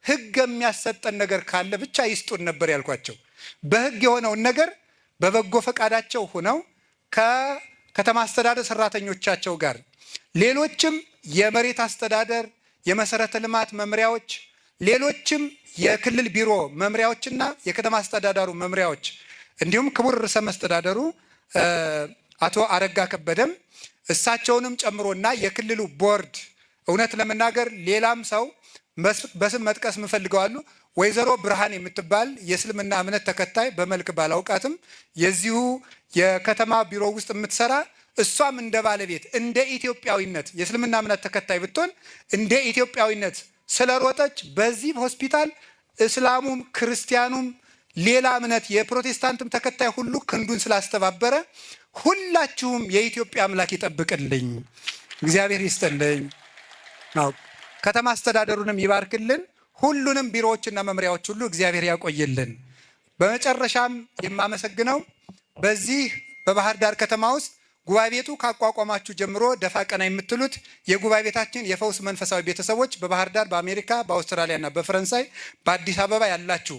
ሕግ የሚያሰጠን ነገር ካለ ብቻ ይስጡን ነበር ያልኳቸው። በሕግ የሆነውን ነገር በበጎ ፈቃዳቸው ሆነው ከከተማ አስተዳደር ሰራተኞቻቸው ጋር ሌሎችም የመሬት አስተዳደር፣ የመሰረተ ልማት መምሪያዎች፣ ሌሎችም የክልል ቢሮ መምሪያዎችና የከተማ አስተዳደሩ መምሪያዎች እንዲሁም ክቡር ርዕሰ መስተዳደሩ አቶ አረጋ ከበደም እሳቸውንም ጨምሮና የክልሉ ቦርድ እውነት ለመናገር ሌላም ሰው በስም መጥቀስ ምፈልገዋሉ ወይዘሮ ብርሃን የምትባል የእስልምና እምነት ተከታይ በመልክ ባላውቃትም የዚሁ የከተማ ቢሮ ውስጥ የምትሰራ እሷም እንደ ባለቤት እንደ ኢትዮጵያዊነት የእስልምና እምነት ተከታይ ብትሆን እንደ ኢትዮጵያዊነት ስለሮጠች በዚህ ሆስፒታል እስላሙም ክርስቲያኑም ሌላ እምነት የፕሮቴስታንትም ተከታይ ሁሉ ክንዱን ስላስተባበረ ሁላችሁም የኢትዮጵያ አምላክ ይጠብቅልኝ፣ እግዚአብሔር ይስጥልኝ። ከተማ አስተዳደሩንም ይባርክልን። ሁሉንም ቢሮዎችና መምሪያዎች ሁሉ እግዚአብሔር ያቆይልን። በመጨረሻም የማመሰግነው በዚህ በባህር ዳር ከተማ ውስጥ ጉባኤ ቤቱ ካቋቋማችሁ ጀምሮ ደፋ ቀና የምትሉት የጉባኤ ቤታችን የፈውስ መንፈሳዊ ቤተሰቦች በባህር ዳር፣ በአሜሪካ፣ በአውስትራሊያና በፈረንሳይ፣ በአዲስ አበባ ያላችሁ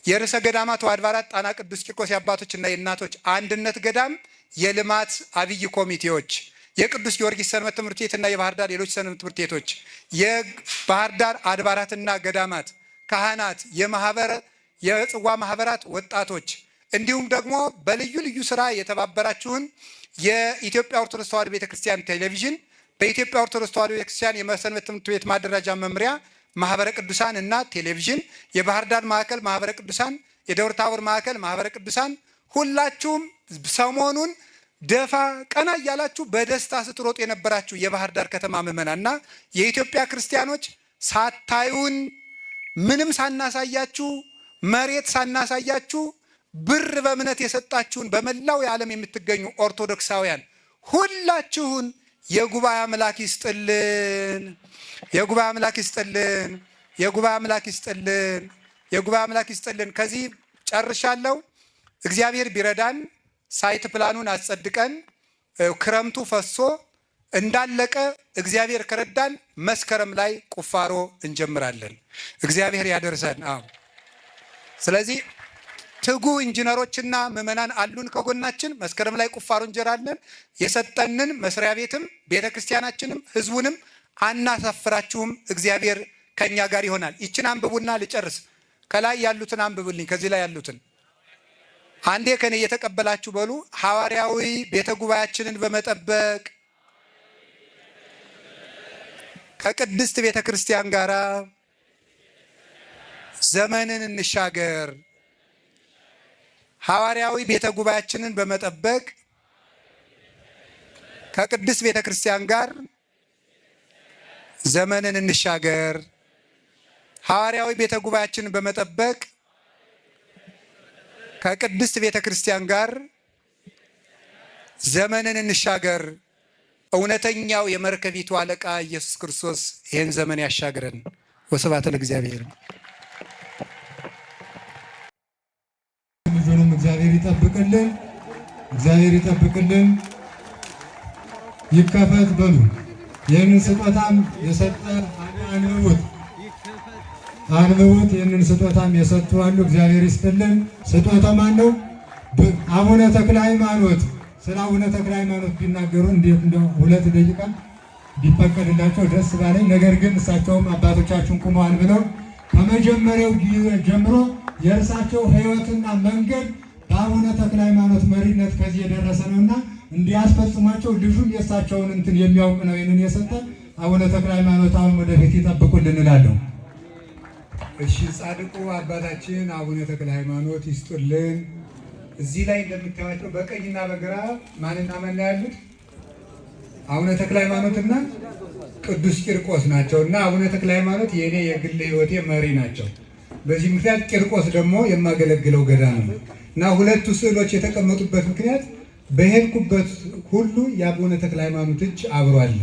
የርዕሰ ገዳማት ወአድባራት ጣና ቅዱስ ቂርቆስ የአባቶችና የእናቶች አንድነት ገዳም የልማት አብይ ኮሚቴዎች፣ የቅዱስ ጊዮርጊስ ሰንበት ትምህርት ቤትና የባህር ዳር ሌሎች ሰንበት ትምህርት ቤቶች፣ የባህር ዳር አድባራትና ገዳማት ካህናት፣ የጽዋ ማህበራት ወጣቶች እንዲሁም ደግሞ በልዩ ልዩ ስራ የተባበራችሁን የኢትዮጵያ ኦርቶዶክስ ተዋሕዶ ቤተክርስቲያን ቴሌቪዥን፣ በኢትዮጵያ ኦርቶዶክስ ተዋሕዶ ቤተክርስቲያን የሰንበት ትምህርት ቤት ማደራጃ መምሪያ ማህበረ ቅዱሳን እና ቴሌቪዥን፣ የባህር ዳር ማዕከል ማህበረ ቅዱሳን፣ የደብረ ታቦር ማዕከል ማህበረ ቅዱሳን ሁላችሁም ሰሞኑን ደፋ ቀና እያላችሁ በደስታ ስትሮጡ የነበራችሁ የባህር ዳር ከተማ ምዕመናንና የኢትዮጵያ ክርስቲያኖች ሳታዩን ምንም ሳናሳያችሁ መሬት ሳናሳያችሁ ብር በእምነት የሰጣችሁን በመላው የዓለም የምትገኙ ኦርቶዶክሳውያን ሁላችሁን የጉባኤ አምላክ ይስጥልን፣ የጉባኤ አምላክ ይስጥልን፣ የጉባኤ አምላክ ይስጥልን፣ የጉባኤ አምላክ ይስጥልን። ከዚህ ጨርሻለሁ። እግዚአብሔር ቢረዳን ሳይት ፕላኑን አጸድቀን ክረምቱ ፈሶ እንዳለቀ እግዚአብሔር ከረዳን መስከረም ላይ ቁፋሮ እንጀምራለን። እግዚአብሔር ያደርሰን። ስለዚህ ትጉ ኢንጂነሮችና ምዕመናን አሉን ከጎናችን። መስከረም ላይ ቁፋሮ እንጀራለን። የሰጠንን መስሪያ ቤትም ቤተክርስቲያናችንም ህዝቡንም አናሳፍራችሁም። እግዚአብሔር ከኛ ጋር ይሆናል። ይችን አንብቡና ልጨርስ። ከላይ ያሉትን አንብቡልኝ። ከዚህ ላይ ያሉትን አንዴ ከኔ እየተቀበላችሁ በሉ። ሐዋርያዊ ቤተ ጉባኤያችንን በመጠበቅ ከቅድስት ቤተ ክርስቲያን ጋር ዘመንን እንሻገር። ሐዋርያዊ ቤተ ጉባኤያችንን በመጠበቅ ከቅድስት ቤተ ክርስቲያን ጋር ዘመንን እንሻገር። ሐዋርያዊ ቤተ ጉባኤያችንን በመጠበቅ ከቅድስት ቤተ ክርስቲያን ጋር ዘመንን እንሻገር። እውነተኛው የመርከቢቱ አለቃ ኢየሱስ ክርስቶስ ይህን ዘመን ያሻግረን። ወስብሐት ለእግዚአብሔር። ልጁንም እግዚአብሔር ይጠብቅልን፣ እግዚአብሔር ይጠብቅልን። ይከፈት በሉ። ይህንን ስጦታም የሰጠ አንብቡት፣ አንብቡት። ይህንን ስጦታም የሰጡ አሉ። እግዚአብሔር ይስጥልን። ስጦታው ማን ነው? አቡነ ተክለ ሃይማኖት። ስለ አቡነ ተክለ ሃይማኖት ቢናገሩ እንዴት እንደው 2 ደቂቃ ቢፈቀድላቸው ደስ ባለኝ። ነገር ግን እሳቸውም አባቶቻችን ቁመዋል ብለው ከመጀመሪያው ጀምሮ የእርሳቸው ሕይወትና መንገድ በአቡነ ተክለ ሃይማኖት መሪነት ከዚህ የደረሰ ነውና እንዲያስፈጽሟቸው ልጁም የእሳቸውን እንትን የሚያውቅ ነው። ይህንን የሰጠ አቡነ ተክለ ሃይማኖት አሁን ወደፊት ይጠብቁልን እላለሁ። እሺ፣ ጻድቁ አባታችን አቡነ ተክለ ሃይማኖት ይስጡልን። እዚህ ላይ እንደምታዩቸው በቀኝና በግራ ማንና ማን ያሉት አቡነ ተክለ ሃይማኖትና ቅዱስ ቂርቆስ ናቸውና አቡነ ተክለ ሃይማኖት የኔ የግል ሕይወቴ መሪ ናቸው። በዚህ ምክንያት ቂርቆስ ደግሞ የማገለግለው ገዳም ነው እና ሁለቱ ስዕሎች የተቀመጡበት ምክንያት በሄድኩበት ሁሉ የአቡነ ተክለ ሃይማኖት እጅ አብሮ አለ።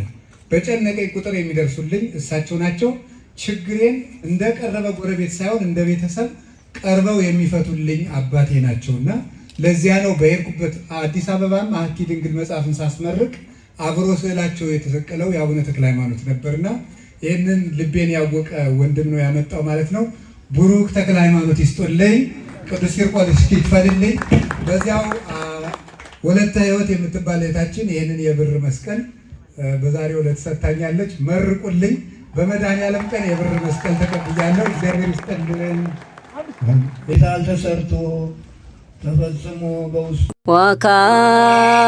በጨነቀኝ ቁጥር የሚደርሱልኝ እሳቸው ናቸው። ችግሬን እንደ ቀረበ ጎረቤት ሳይሆን እንደ ቤተሰብ ቀርበው የሚፈቱልኝ አባቴ ናቸውና ለዚያ ነው በሄድኩበት አዲስ አበባም አሐቲ ድንግል መጽሐፍን ሳስመርቅ አብሮ ስዕላቸው የተሰቀለው የአቡነ ተክለ ሃይማኖት ነበርና ይህንን ልቤን ያወቀ ወንድም ነው ያመጣው ማለት ነው። ቡሩክ ተክለ ሃይማኖት ይስጦልኝ። ቅዱስ ቂርቆስ እስኪ ይክፈልልኝ። በዚያው ወለተ ሕይወት የምትባል እህታችን ይህንን የብር መስቀል በዛሬው ዕለት ሰጥታኛለች። መርቁልኝ። በመድኃኔዓለም ቀን የብር መስቀል ተቀብያለሁ። እግዚአብሔር ይስጥልን። ቤታል ተሰርቶ ተፈጽሞ በውስጡ ዋካየ